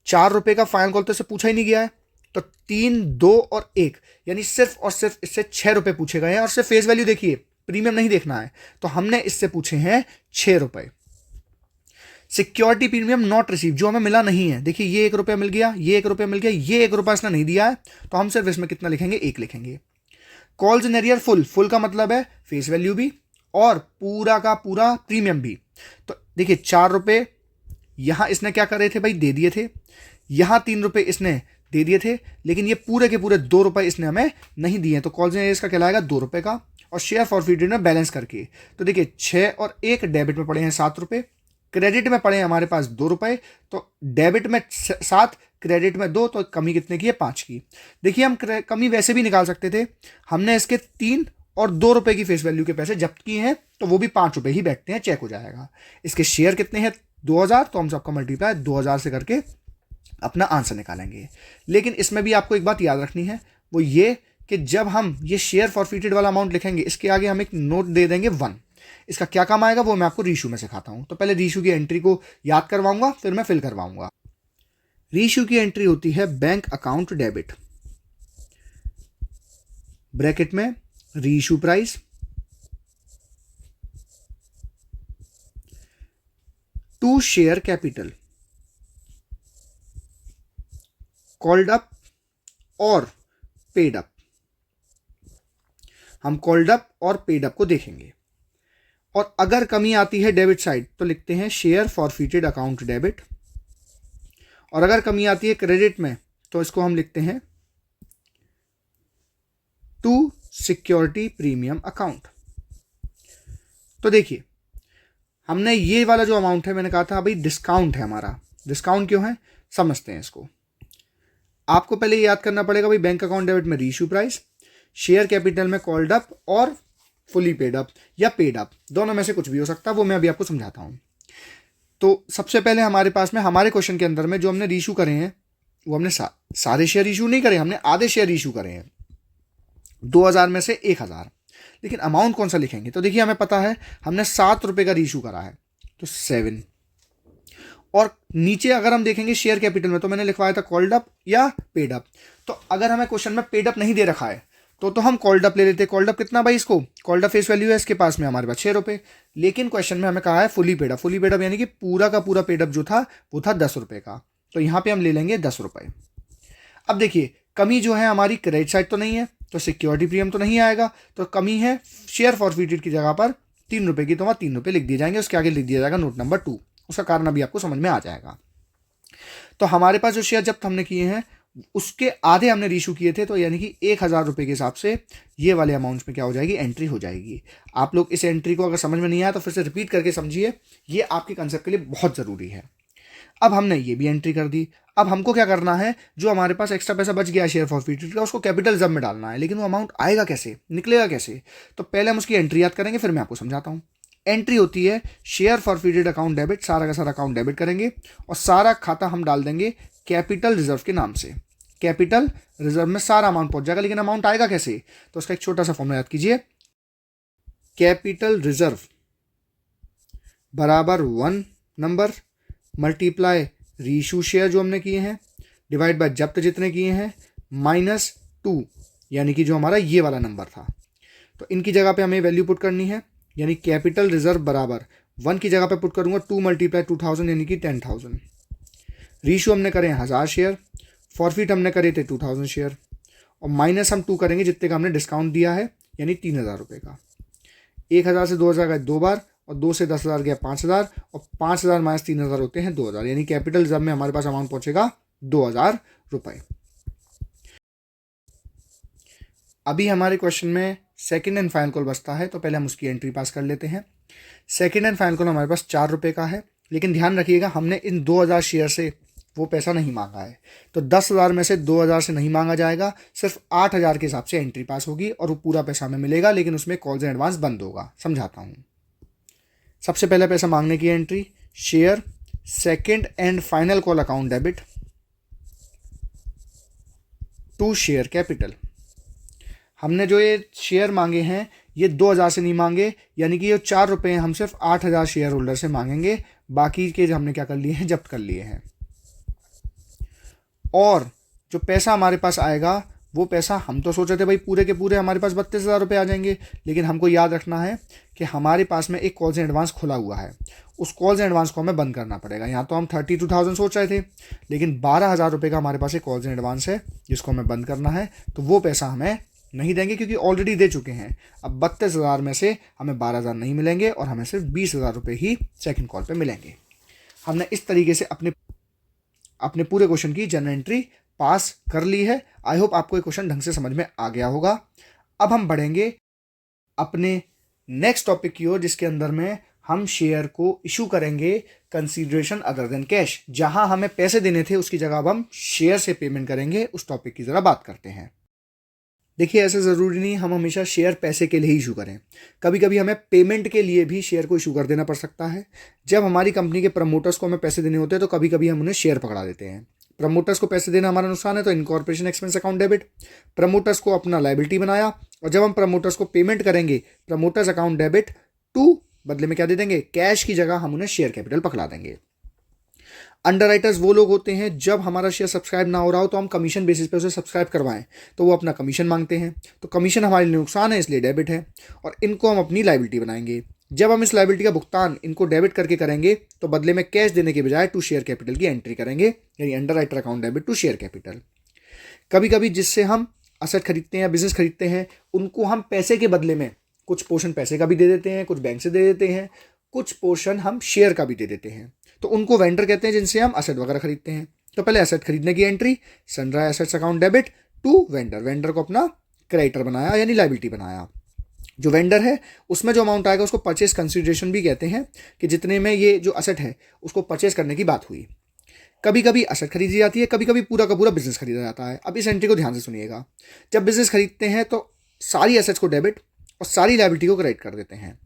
4 रुपए का फाइनल कॉल तो इससे पूछा ही नहीं गया है, तो 3, 2 और 1 यानी सिर्फ और सिर्फ इससे 6 रुपए पूछे गए हैं। और सिर्फ फेस वैल्यू देखिए, प्रीमियम नहीं देखना है, तो हमने इससे पूछे हैं 6 रुपए। सिक्योरिटी प्रीमियम नॉट रिसीव, जो हमें मिला नहीं है। देखिए, ये 1 रुपया मिल गया, ये 1 रुपया मिल गया, ये 1 रुपया इसने नहीं दिया है, तो हम सिर्फ इसमें कितना लिखेंगे, 1 लिखेंगे। Calls in arrear full, full का मतलब है फेस वैल्यू भी और पूरा का पूरा प्रीमियम भी। तो देखिए, 4 रुपए यहां इसने क्या करे थे भाई, दे दिए थे। यहां 3 रुपए इसने दे दिए थे, लेकिन ये पूरे के पूरे 2 रुपए इसने हमें नहीं दिए, तो कॉल्स इन एरियर का कहलाएगा 2 रुपए का। और शेयर फॉरफिटेड में बैलेंस करके, तो देखिए 6 और 1 डेबिट में पड़े हैं 7 रुपए, क्रेडिट में पड़े हैं हमारे पास 2 रुपए। तो डेबिट में 7, क्रेडिट में 2, तो कमी कितने की है, 5 की। देखिए, हम कमी वैसे भी निकाल सकते थे, हमने इसके 3 और 2 रुपए की फेस वैल्यू के पैसे जब्त किए हैं, तो वो भी 5 रुपए ही बैठते हैं, चेक हो जाएगा। इसके शेयर कितने हैं, 2,000, तो हम सबका मल्टीप्लाई 2,000 से करके अपना आंसर निकालेंगे। लेकिन इसमें भी आपको एक बात याद रखनी है, वो ये कि जब हम ये शेयर फॉरफिटेड वाला अमाउंट लिखेंगे, इसके आगे हम एक नोट दे देंगे 1। इसका क्या काम आएगा वो मैं आपको रीशू में सिखाता हूं। तो पहले रीशू की एंट्री को याद करवाऊंगा, फिर मैं फिल करवाऊंगा। रीशू की एंट्री होती है बैंक अकाउंट डेबिट, ब्रैकेट में reissue price, to share capital, called up और पेड अप। हम कॉल्ड अप और पेड अप को देखेंगे, और अगर कमी आती है डेबिट साइड तो लिखते हैं शेयर फॉरफिटेड अकाउंट डेबिट, और अगर कमी आती है क्रेडिट में तो इसको हम लिखते हैं टू सिक्योरिटी प्रीमियम अकाउंट। तो देखिए, हमने ये वाला जो अमाउंट है, मैंने कहा था भाई डिस्काउंट है हमारा। डिस्काउंट क्यों है, समझते हैं इसको। आपको पहले याद करना पड़ेगा भाई, बैंक अकाउंट डेबिट में रीशू प्राइस, शेयर कैपिटल में कॉल्ड अप और फुली पेड अप या पेड अप, दोनों में से कुछ भी हो सकता है, वो मैं अभी आपको समझाता हूं। तो सबसे पहले हमारे पास में, हमारे क्वेश्चन के अंदर में जो हमने रीशू करे हैं, वो हमने सारे शेयर इशू नहीं करे, हमने आधे शेयर इशू करे हैं, 2,000 में से 1,000। लेकिन अमाउंट कौन सा लिखेंगे, तो देखिए हमें पता है हमने 7 रुपए का रीशू करा है, तो 7। और नीचे अगर हम देखेंगे शेयर कैपिटल में, तो मैंने लिखवाया था कॉल्ड अप या पेड अप। तो अगर हमें क्वेश्चन में पेड अप नहीं दे रखा है तो हम कॉल्ड अप ले लेते। कॉल्ड अप कितना भाई, इसको कॉल्ड अप फेस वैल्यू है इसके पास में हमारे पास 6 रुपए, लेकिन क्वेश्चन में हमें कहा है fully paid up. Fully paid up यानी कि पूरा का पूरा पेड अप जो था वो था 10 रुपए का, तो यहाँ पे हम ले लेंगे 10 रुपये। अब देखिए कमी जो है हमारी क्रेडिट साइड तो नहीं है, तो सिक्योरिटी प्रीमियम तो नहीं आएगा, तो कमी है शेयर फॉरफिटेड की जगह पर 3 रुपये की, तो वहाँ 3 रुपये लिख दिए जाएंगे, उसके आगे लिख दिया जाएगा नोट नंबर 2। उसका कारण अभी आपको समझ में आ जाएगा। तो हमारे पास जो शेयर जब्त हमने किए हैं उसके आधे हमने रीशू किए थे, तो यानी कि 1000 रुपये के हिसाब से ये वाले अमाउंट्स में क्या हो जाएगी, एंट्री हो जाएगी। आप लोग इस एंट्री को अगर समझ में नहीं आया तो फिर से रिपीट करके समझिए, ये आपके कंसेप्ट के लिए बहुत ज़रूरी है। अब हमने ये भी एंट्री कर दी। अब हमको क्या करना है, जो हमारे पास एक्स्ट्रा पैसा बच गया शेयर फॉरफिटेड का, उसको कैपिटल रिजर्व में डालना है। लेकिन वो अमाउंट आएगा कैसे, निकलेगा कैसे, तो पहले हम उसकी एंट्री याद करेंगे, फिर मैं आपको समझाता हूँ। एंट्री होती है शेयर फॉरफिटेड अकाउंट डेबिट, सारा का सारा अकाउंट डेबिट करेंगे और सारा खाता हम डाल देंगे कैपिटल रिजर्व के नाम से। कैपिटल रिजर्व में सारा अमाउंट पहुंच जाएगा। लेकिन अमाउंट आएगा कैसे, तो उसका एक छोटा सा फॉर्मूला याद कीजिए, कैपिटल रिजर्व बराबर 1 नंबर मल्टीप्लाई रीशू शेयर जो हमने किए हैं डिवाइड बाय जब्त जितने किए हैं -2, यानी कि जो हमारा ये वाला नंबर था। तो इनकी जगह पे हमें वैल्यू पुट करनी है, यानी कैपिटल रिजर्व बराबर 1 की जगह पे पुट करूंगा 2 मल्टीप्लाई 2000 यानी कि 10,000। रीशू हमने करे 1000 शेयर, फॉरफिट हमने करे थे 2000 शेयर, और माइनस हम 2 करेंगे जितने का हमने डिस्काउंट दिया है, यानी 3000 रुपये का। 1000 से 2000 गए 2 बार, और 2 से 10,000 गया 5000, और 5000 माइनस 3000 होते हैं 2000, यानी कैपिटल रिजर्व में हमारे पास अमाउंट पहुंचेगा 2000 रुपये। अभी हमारे क्वेश्चन में सेकंड एंड फाइनल कॉल बचता है, तो पहले हम उसकी एंट्री पास कर लेते हैं। सेकंड एंड फाइनल कॉल हमारे पास 4 रुपये का है, लेकिन ध्यान रखिएगा हमने इन 2000 शेयर से वो पैसा नहीं मांगा है, तो 10,000 में से 2000 से नहीं मांगा जाएगा, सिर्फ 8000 के हिसाब से एंट्री पास होगी और वो पूरा पैसा हमें मिलेगा, लेकिन उसमें कॉल्स एंड एडवांस बंद होगा। समझाता हूँ। सबसे पहले पैसा मांगने की entry, share second and final call account debit to share capital. हमने जो ये शेयर मांगे हैं ये 2000 से नहीं मांगे, यानी कि ये 4 रुपये हम सिर्फ 8000 शेयर होल्डर से मांगेंगे, बाकी के हमने क्या कर लिए हैं, जब्त कर लिए हैं। और जो पैसा हमारे पास आएगा वो पैसा हम तो सोच रहे थे भाई पूरे के पूरे हमारे पास 32,000 रुपये आ जाएंगे, लेकिन हमको याद रखना है कि हमारे पास में एक कॉल्स एंड एडवांस खुला हुआ है, उस कॉल्स एंड एडवांस को हमें बंद करना पड़ेगा। यहाँ तो हम 32,000 सोच रहे थे, लेकिन 12,000 रुपये का हमारे पास एक कॉल्स एंड एडवांस है जिसको हमें बंद करना है, तो वो पैसा हमें नहीं देंगे क्योंकि ऑलरेडी दे चुके हैं। अब 32,000 में से हमें 12,000 नहीं मिलेंगे और हमें सिर्फ 20,000 रुपये ही सेकंड कॉल पे मिलेंगे। हमने इस तरीके से अपने पूरे क्वेश्चन की जनरल एंट्री पास कर ली है। आई होप आपको ये क्वेश्चन ढंग से समझ में आ गया होगा। अब हम बढ़ेंगे अपने नेक्स्ट टॉपिक की ओर, जिसके अंदर में हम शेयर को इशू करेंगे कंसीडरेशन अदर देन कैश। जहां हमें पैसे देने थे उसकी जगह अब हम शेयर से पेमेंट करेंगे। उस टॉपिक की जरा बात करते हैं। देखिए ऐसा ज़रूरी नहीं हम हमेशा शेयर पैसे के लिए ही इशू करें, कभी कभी हमें पेमेंट के लिए भी शेयर को इशू कर देना पड़ सकता है। जब हमारी कंपनी के प्रमोटर्स को हमें पैसे देने होते हैं तो कभी कभी हम उन्हें शेयर पकड़ा देते हैं। प्रमोटर्स को पैसे देना हमारा नुकसान है तो incorporation expense account debit, promoters को अपना लायबिलिटी बनाया, और जब हम प्रमोटर्स को पेमेंट करेंगे प्रमोटर्स अकाउंट डेबिट टू, बदले में क्या दे देंगे, कैश की जगह हम उन्हें शेयर कैपिटल पकड़ा देंगे। अंडरराइटर्स वो लोग होते हैं जब हमारा शेयर सब्सक्राइब ना हो रहा हो तो हम कमीशन बेसिस पे उसे सब्सक्राइब करवाएं, तो वो अपना कमीशन मांगते हैं, तो कमीशन हमारे लिए नुकसान है इसलिए डेबिट है, और इनको हम अपनी लायबिलिटी बनाएंगे। जब हम इस लायबिलिटी का भुगतान इनको डेबिट करके करेंगे तो बदले में कैश देने के बजाय टू शेयर कैपिटल की एंट्री करेंगे, यानी underwriter account debit to share capital. कभी कभी जिससे हम असेट खरीदते हैं, बिजनेस खरीदते हैं, उनको हम पैसे के बदले में कुछ पोर्शन पैसे का भी दे देते हैं, कुछ बैंक से दे देते हैं, कुछ पोर्शन हम शेयर का भी दे देते हैं, तो उनको वेंडर कहते हैं जिनसे हम असेट वगैरह खरीदते हैं। तो पहले असेट खरीदने की entry sunrise assets account debit to vendor, vendor को अपना क्रेडिटर बनाया यानी लायबिलिटी बनाया। जो वेंडर है उसमें जो अमाउंट आएगा उसको परचेस कंसिडरेशन भी कहते हैं, कि जितने में ये जो असेट है उसको परचेस करने की बात हुई। कभी कभी असेट खरीदी जाती है, कभी कभी पूरा का पूरा बिजनेस खरीदा जाता है। अब इस एंट्री को ध्यान से सुनिएगा। जब बिजनेस खरीदते हैं तो सारी असेट्स को डेबिट और सारी लायबिलिटी को क्रेडिट कर देते हैं,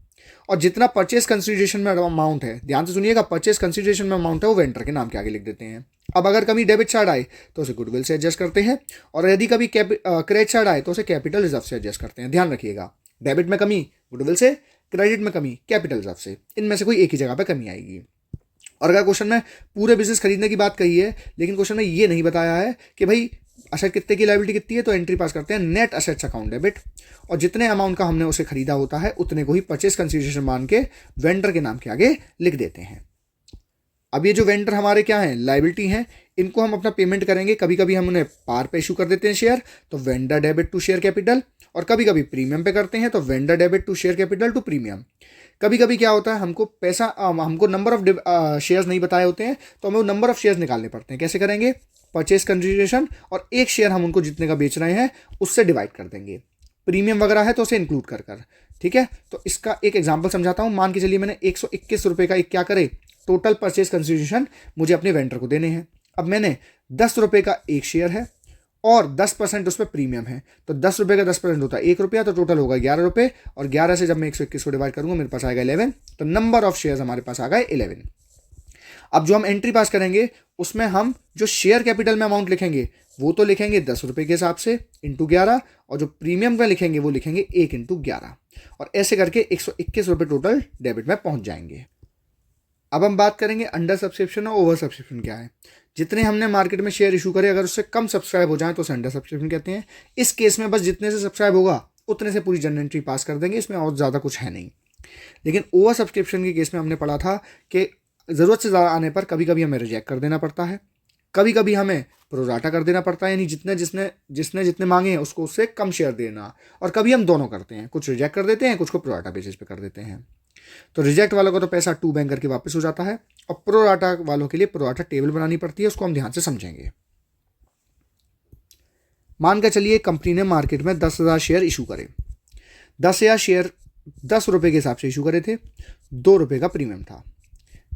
और जितना परचेस कंसिडरेशन में अमाउंट है, ध्यान से सुनिएगा, परचेस कंसिडरेशन में अमाउंट है वो वेंडर के नाम के आगे लिख देते हैं। अब अगर कभी डेबिट साइड आए तो उसे गुडविल से एडजस्ट करते हैं, और यदि कभी क्रेडिट साइड आए तो उसे कैपिटल रिजर्व से एडजस्ट करते हैं। ध्यान रखिएगा, डेबिट में कमी गुडविल से, क्रेडिट में कमी कैपिटल रिजर्व से, इनमें से कोई एक ही जगह पर कमी आएगी। और अगर क्वेश्चन में पूरे बिजनेस खरीदने की बात कही है लेकिन क्वेश्चन में ये नहीं बताया है कि भाई असेट कितने की लायबिलिटी कितनी है, तो एंट्री पास करते हैं नेट असेट्स अकाउंट डेबिट, और जितने अमाउंट का हमने उसे खरीदा होता है उतने को ही परचेस कंसिडरेशन मान के वेंडर के नाम के आगे लिख देते हैं। अब ये जो वेंडर हमारे क्या हैं, लाइबिलिटी हैं, इनको हम अपना पेमेंट करेंगे। कभी कभी हम उन्हें पार पे इशू कर देते हैं शेयर, तो vendor debit to share capital, और कभी कभी प्रीमियम पे करते हैं तो vendor debit to share capital to premium. कभी कभी क्या होता है, हमको पैसा हमको नंबर ऑफ शेयर्स नहीं बताए होते हैं, तो हमें वो नंबर ऑफ शेयर्स निकालने पड़ते हैं। कैसे करेंगे, परचेज कंसिडरेशन और एक शेयर हम उनको जितने का बेच रहे हैं उससे डिवाइड कर देंगे। प्रीमियम वगैरह है तो उसे इंक्लूड कर कर, ठीक है। तो इसका एक एग्जांपल समझाता हूँ। मान के चलिए मैंने 121 रुपये का एक क्या करे, टोटल परचेज कंसिडरेशन मुझे अपने वेंडर को देने हैं। अब मैंने 10 रुपये का एक शेयर है और 10% उस पर प्रीमियम है, तो 10 रुपये का 10% होता है 1 रुपया, तो टोटल होगा 11 रुपये, और 11 से जब मैं 121 को डिवाइड करूंगा मेरे पास आएगा 11, तो नंबर ऑफ शेयर्स हमारे पास आ गए 11। अब जो हम एंट्री पास करेंगे उसमें हम जो शेयर कैपिटल में अमाउंट लिखेंगे वो तो लिखेंगे 10 रुपये के हिसाब से इंटू 11, और जो प्रीमियम में लिखेंगे वो लिखेंगे 1 इंटू 11, और ऐसे करके 121 रुपये टोटल डेबिट में पहुंच जाएंगे। अब हम बात करेंगे अंडर सब्सक्रिप्शन और ओवर सब्सक्रिप्शन क्या है। जितने हमने मार्केट में शेयर इशू करे, अगर उससे कम सब्सक्राइब हो जाए तो उसे अंडर सब्सक्रिप्शन कहते हैं। इस केस में बस जितने से सब्सक्राइब होगा उतने से पूरी जनरल एंट्री पास कर देंगे, इसमें और ज़्यादा कुछ है नहीं। लेकिन ओवर सब्सक्रिप्शन के केस में हमने पढ़ा था कि ज़रूरत से ज़्यादा आने पर कभी कभी हमें रिजेक्ट कर देना पड़ता है, कभी कभी हमें प्रोराटा कर देना पड़ता है, यानी जितने जिसने जिसने जितने मांगे हैं उसको उससे कम शेयर देना, और कभी हम दोनों करते हैं, कुछ रिजेक्ट कर देते हैं, कुछ को प्रोराटा बेसिस पे कर देते हैं। तो रिजेक्ट वालों को तो पैसा टू बैंक करके वापस हो जाता है, और प्रोराटा वालों के लिए प्रोराटा टेबल बनानी पड़ती है, उसको हम ध्यान से समझेंगे। मान कर चलिए कंपनी ने मार्केट में 10,000 शेयर इशू करे। 10,000 शेयर 10 रुपये के हिसाब से इशू करे थे, 2 रुपये का प्रीमियम था।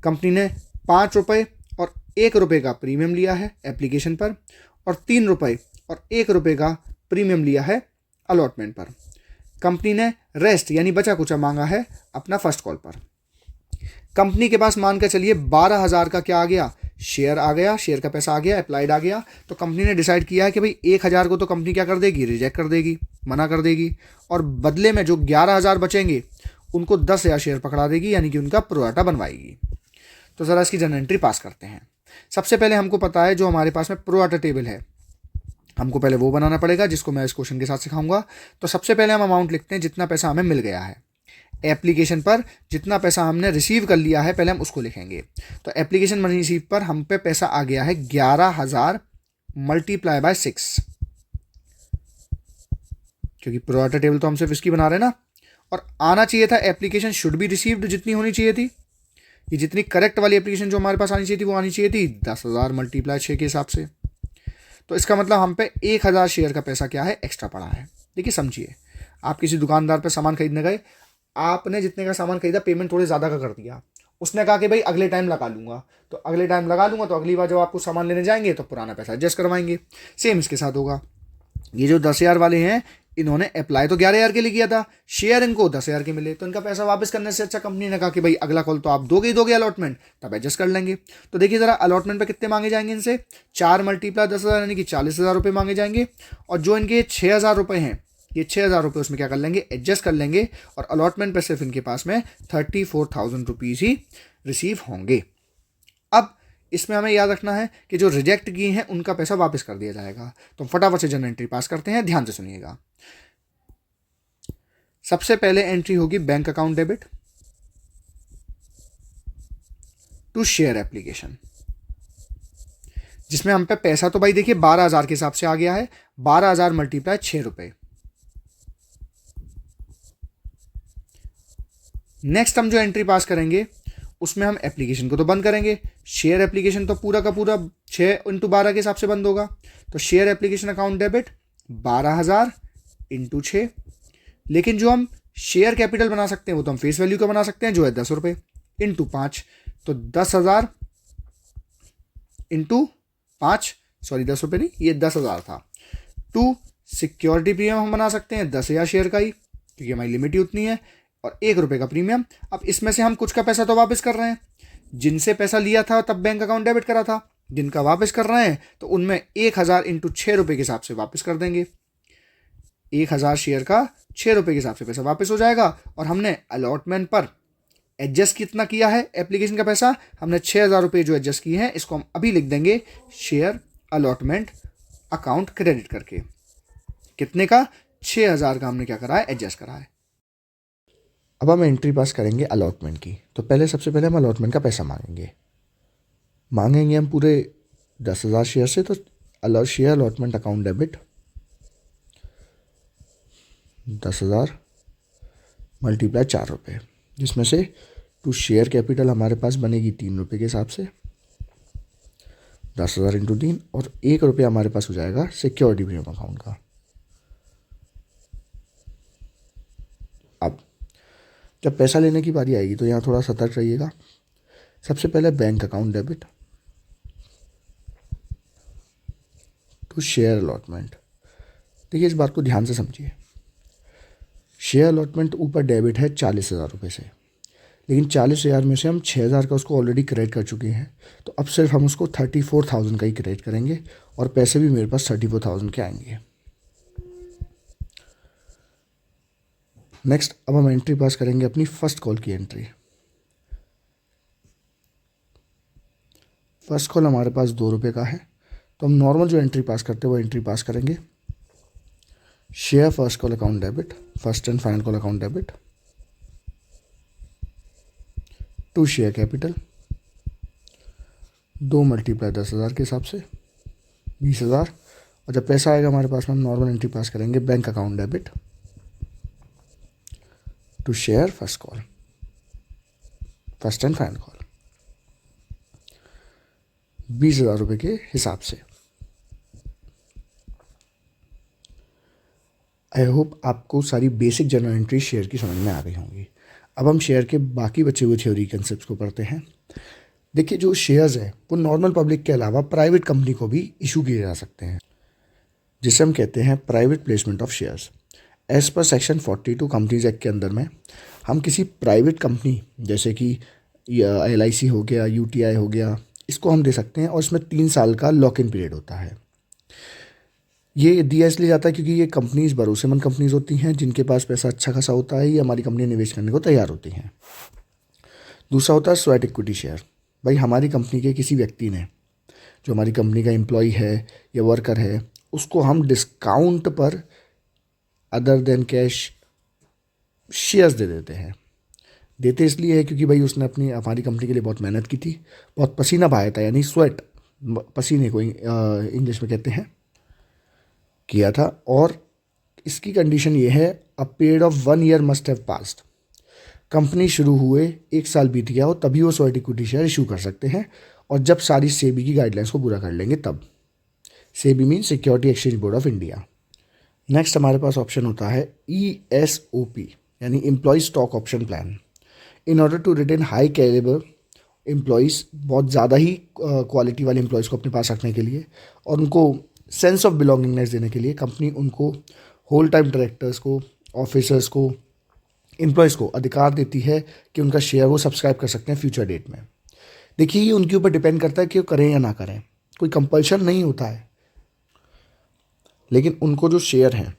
कंपनी ने 5 रुपये और 1 रुपये का प्रीमियम लिया है एप्लीकेशन पर, और 3 रुपये और 1 रुपये का प्रीमियम लिया है अलॉटमेंट पर। कंपनी ने रेस्ट यानी बचा कुचा मांगा है अपना फर्स्ट कॉल पर। कंपनी के पास मान कर चलिए 12,000 का क्या आ गया, शेयर आ गया, शेयर का पैसा आ गया, अप्लाइड आ गया। तो कंपनी ने डिसाइड किया है कि भाई 1,000 को तो कंपनी क्या कर देगी, रिजेक्ट कर देगी, मना कर देगी, और बदले में जो 11,000 बचेंगे उनको 10,000 शेयर पकड़ा देगी, यानी कि उनका प्रोराटा बनवाएगी। तो ज़रा इसकी जनरल एंट्री पास करते हैं। सबसे पहले हमको पता है जो हमारे पास में प्रोराटा टेबल है, हमको पहले वो बनाना पड़ेगा, जिसको मैं इस क्वेश्चन के साथ सिखाऊंगा। तो सबसे पहले हम अमाउंट लिखते हैं जितना पैसा हमें मिल गया है। एप्लीकेशन पर जितना पैसा हमने रिसीव कर लिया है पहले हम उसको लिखेंगे। तो एप्लीकेशन मनी रिसीव पर हम पे पैसा आ गया है 11,000 मल्टीप्लाई बाय 6, क्योंकि प्रोराटा टेबल तो हम सिर्फ इसकी बना रहे हैं ना। और आना चाहिए था एप्लीकेशन शुड बी रिसीव्ड जितनी होनी चाहिए थी, ये जितनी करेक्ट वाली एप्लीकेशन जो हमारे पास आनी चाहिए थी वो आनी चाहिए थी 10,000 मल्टीप्लाई 6 के हिसाब से। तो इसका मतलब हम पे 1,000 शेयर का पैसा क्या है, एक्स्ट्रा पड़ा है। देखिए समझिए, आप किसी दुकानदार पे सामान खरीदने गए, आपने जितने का सामान खरीदा पेमेंट थोड़े ज़्यादा का कर दिया, उसने कहा कि भाई अगले टाइम लगा लूंगा, तो अगले टाइम लगा लूंगा, तो अगली बार जब आपको सामान लेने जाएंगे तो पुराना पैसा एडजस्ट करवाएंगे। सेम इसके साथ होगा। ये जो 10,000 वाले हैं, इन्होंने अप्लाई तो 11,000 के लिए किया था, शेयर इनको 10,000 के मिले, तो इनका पैसा वापस करने से अच्छा कंपनी ने कहा कि भाई अगला कॉल तो आप दोगे ही दोगे अलॉटमेंट, तब एडजस्ट कर लेंगे। तो देखिए जरा अलॉटमेंट पे कितने मांगे जाएंगे इनसे, 4 मल्टीप्लाई 10,000 यानी कि 40,000 रुपये मांगे जाएंगे। और जो इनके 6,000 रुपये हैं, ये 6,000 रुपये उसमें क्या कर लेंगे, एडजस्ट कर लेंगे, और अलॉटमेंट पे सिर्फ इनके पास में 34,000 रुपीज़ ही रिसीव होंगे। अब इसमें हमें याद रखना है कि जो रिजेक्ट किए हैं उनका पैसा वापस कर दिया जाएगा। तो फटाफट से जनरल एंट्री पास करते हैं, ध्यान से सुनिएगा। सबसे पहले एंट्री होगी bank account debit to share application, जिसमें हम पे पैसा तो भाई देखिए 12,000 के हिसाब से आ गया है, 12,000 मल्टीप्लाई 6 रुपये। नेक्स्ट हम जो एंट्री पास करेंगे उसमें हम एप्लीकेशन को तो बंद करेंगे, शेयर एप्लीकेशन तो पूरा का पूरा 6 इंटू 12 के हिसाब से बंद होगा। तो share application account debit 12,000 into 6, लेकिन जो हम शेयर कैपिटल बना सकते हैं वो तो हम फेस वैल्यू का बना सकते हैं, जो है 10 रुपये इंटू 5, तो 10,000 इंटू 5, सॉरी 10 रुपये नहीं, ये 10,000 था। टू सिक्योरिटी प्रीमियम हम बना सकते हैं 10,000 शेयर का ही, क्योंकि हमारी लिमिट ही उतनी है, और 1 रुपये का प्रीमियम। अब इसमें से हम कुछ का पैसा तो वापस कर रहे हैं, जिनसे पैसा लिया था तब बैंक अकाउंट डेबिट करा था, जिनका वापस कर रहे हैं तो उनमें 1,000 इंटू 6 रुपये के हिसाब से वापस कर देंगे। 1,000 शेयर का 6 रुपये के हिसाब से पैसा वापस हो जाएगा। और हमने अलॉटमेंट पर एडजस्ट कितना किया है एप्लीकेशन का पैसा, हमने 6,000 रुपये जो एडजस्ट किए हैं इसको हम अभी लिख देंगे शेयर अलॉटमेंट अकाउंट क्रेडिट करके। कितने का, 6,000 का हमने क्या करा है, एडजस्ट करा है। अब हम एंट्री पास करेंगे अलॉटमेंट की। तो पहले सबसे पहले हम अलॉटमेंट का पैसा मांगेंगे। मांगेंगे हम पूरे 10,000 शेयर से, तो share allotment account debit 10,000 multiply 4 रुपये, जिसमें से टू शेयर कैपिटल हमारे पास बनेगी 3 रुपये के हिसाब से, 10,000 इंटू 3, और 1 रुपया हमारे पास हो जाएगा सिक्योरिटी प्रीमियम अकाउंट का। अब जब पैसा लेने की बारी आएगी तो यहाँ थोड़ा सतर्क रहिएगा। सबसे पहले bank account debit to share allotment. देखिए, इस बात को ध्यान से समझिए। शेयर अलॉटमेंट ऊपर डेबिट है 40,000 रुपये से, लेकिन 40,000 में से हम 6,000 का उसको ऑलरेडी क्रेडिट कर चुके हैं, तो अब सिर्फ हम उसको 34,000 का ही क्रेडिट करेंगे, और पैसे भी मेरे पास 34,000 के आएंगे। नेक्स्ट, अब हम एंट्री पास करेंगे अपनी फर्स्ट कॉल की एंट्री। फर्स्ट कॉल हमारे पास 2 रुपये का है, तो हम नॉर्मल जो एंट्री पास करते हैं वो एंट्री पास करेंगे। Share first call account debit, first and final call account debit to share capital 2 multiply 10,000 के हिसाब से 20,000, और जब पैसा आएगा हमारे पास में हम नॉर्मल एंट्री पास करेंगे bank account debit to share first call, first and final call 20,000 रुपये के हिसाब से। आई होप आपको सारी बेसिक जनरल एंट्री शेयर की समझ में आ गई होंगी। अब हम शेयर के बाकी बचे हुए थ्योरी कंसेप्ट को पढ़ते हैं। देखिए, जो शेयर्स है वो नॉर्मल पब्लिक के अलावा प्राइवेट कंपनी को भी इशू किए जा सकते हैं, जिसे हम कहते हैं private placement of shares. As per section 42 companies act के अंदर में हम किसी प्राइवेट कंपनी जैसे कि LIC हो गया, UTI हो गया, इसको हम दे सकते हैं, और इसमें 3 साल का लॉक इन पीरियड होता है। ये दिया इसलिए जाता है क्योंकि ये कंपनीज भरोसेमंद कंपनीज होती हैं, जिनके पास पैसा अच्छा खासा होता है, ये हमारी कंपनी निवेश करने को तैयार होती हैं। दूसरा होता है स्वेट इक्विटी शेयर। भाई, हमारी कंपनी के किसी व्यक्ति ने, जो हमारी कंपनी का एम्प्लॉय है या वर्कर है, उसको हम डिस्काउंट पर अदर देन कैश शेयर्स दे देते हैं। देते इसलिए है क्योंकि भाई उसने हमारी कंपनी के लिए बहुत मेहनत की थी, बहुत पसीना बहाया था, यानी स्वेट, पसीने को इंग्लिश में कहते हैं, किया था। और इसकी कंडीशन ये है, a period of 1 year must have passed. Company शुरू हुए 1 साल बीत गया हो तभी वो स्वेट इक्विटी शेयर इशू कर सकते हैं, और जब सारी सेबी की गाइडलाइंस को पूरा कर लेंगे तब। SEBI mean security exchange board of India. Next हमारे पास ऑप्शन होता है ESOP, यानी employ stock option plan. In order to retain high calibre employees, बहुत ज़्यादा ही क्वालिटी वाले एम्प्लॉयज़ को अपने पास रखने के लिए और उनको सेंस ऑफ बिलोंगिंगनेस देने के लिए कंपनी उनको होल टाइम डायरेक्टर्स को, ऑफिसर्स को, एम्प्लॉयज़ को अधिकार देती है कि उनका शेयर वो सब्सक्राइब कर सकते हैं फ्यूचर डेट में। देखिए, ये उनके ऊपर डिपेंड करता है कि वो करें या ना करें, कोई कंपल्शन नहीं होता है, लेकिन उनको जो शेयर हैं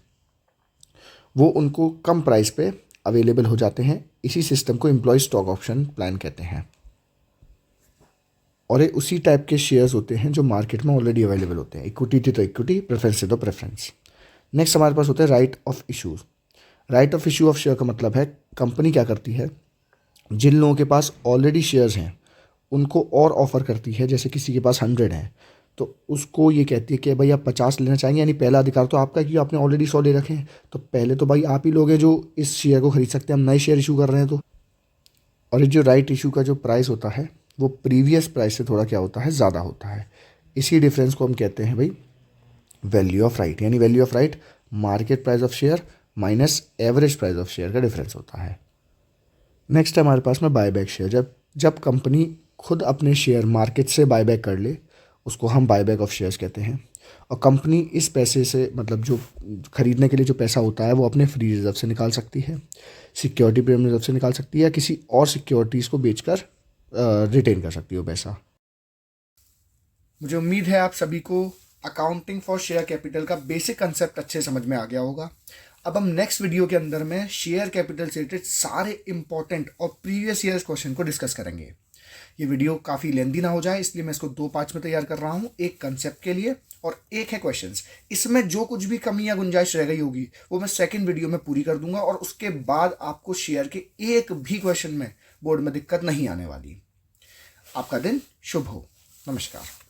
वो उनको कम प्राइस पे अवेलेबल हो जाते हैं। इसी सिस्टम को एम्प्लॉय स्टॉक ऑप्शन प्लान कहते हैं, और ये उसी टाइप के शेयर्स होते हैं जो मार्केट में ऑलरेडी अवेलेबल होते हैं। इक्विटी थी तो इक्विटी, प्रेफरेंस थी तो प्रेफरेंस। नेक्स्ट हमारे पास होता है right of issues. Right of issue of share का मतलब है कंपनी क्या करती है, जिन लोगों के पास ऑलरेडी शेयर्स हैं उनको और ऑफ़र करती है। जैसे किसी के पास 100 हैं तो उसको ये कहती है कि भाई आप 50 लेना चाहेंगे, यानी पहला अधिकार तो आपका, क्योंकि आपने ऑलरेडी 100 ले रखे हैं, तो पहले तो भाई आप ही लोग हैं जो इस शेयर को खरीद सकते हैं, हम नए शेयर इशू कर रहे हैं तो। और ये जो राइट इशू का जो प्राइस होता है वो प्रीवियस प्राइस से थोड़ा क्या होता है, ज़्यादा होता है। इसी डिफरेंस को हम कहते हैं भाई वैल्यू ऑफ राइट, यानी value of right market price of share minus average price of share का डिफरेंस होता है। नेक्स्ट है हमारे पास में बायबैक शेयर। जब कंपनी खुद अपने शेयर मार्केट से बायबैक कर ले, उसको हम बायबैक ऑफ शेयर्स कहते हैं। और कंपनी इस पैसे से, मतलब जो खरीदने के लिए जो पैसा होता है वो अपने फ्री रिजर्व से निकाल सकती है, सिक्योरिटी प्रीमियम रिजर्व से निकाल सकती है, या किसी और सिक्योरिटीज़ को बेचकर रिटेन कर सकती है वो पैसा। मुझे उम्मीद है आप सभी को अकाउंटिंग फॉर शेयर कैपिटल का बेसिक कंसेप्ट अच्छे समझ में आ गया होगा। अब हम नेक्स्ट वीडियो के अंदर में शेयर कैपिटल से रिलेटेड सारे इंपॉर्टेंट और प्रीवियस ईयर्स क्वेश्चन को डिस्कस करेंगे। ये वीडियो काफ़ी लेंदी ना हो जाए इसलिए मैं इसको 2 पार्ट्स में तैयार कर रहा हूँ, एक कंसेप्ट के लिए और एक है क्वेश्चंस। इसमें जो कुछ भी कमी या गुंजाइश रह गई होगी वो मैं सेकंड वीडियो में पूरी कर दूंगा, और उसके बाद आपको शेयर के एक भी क्वेश्चन में बोर्ड में दिक्कत नहीं आने वाली। आपका दिन शुभ हो। नमस्कार।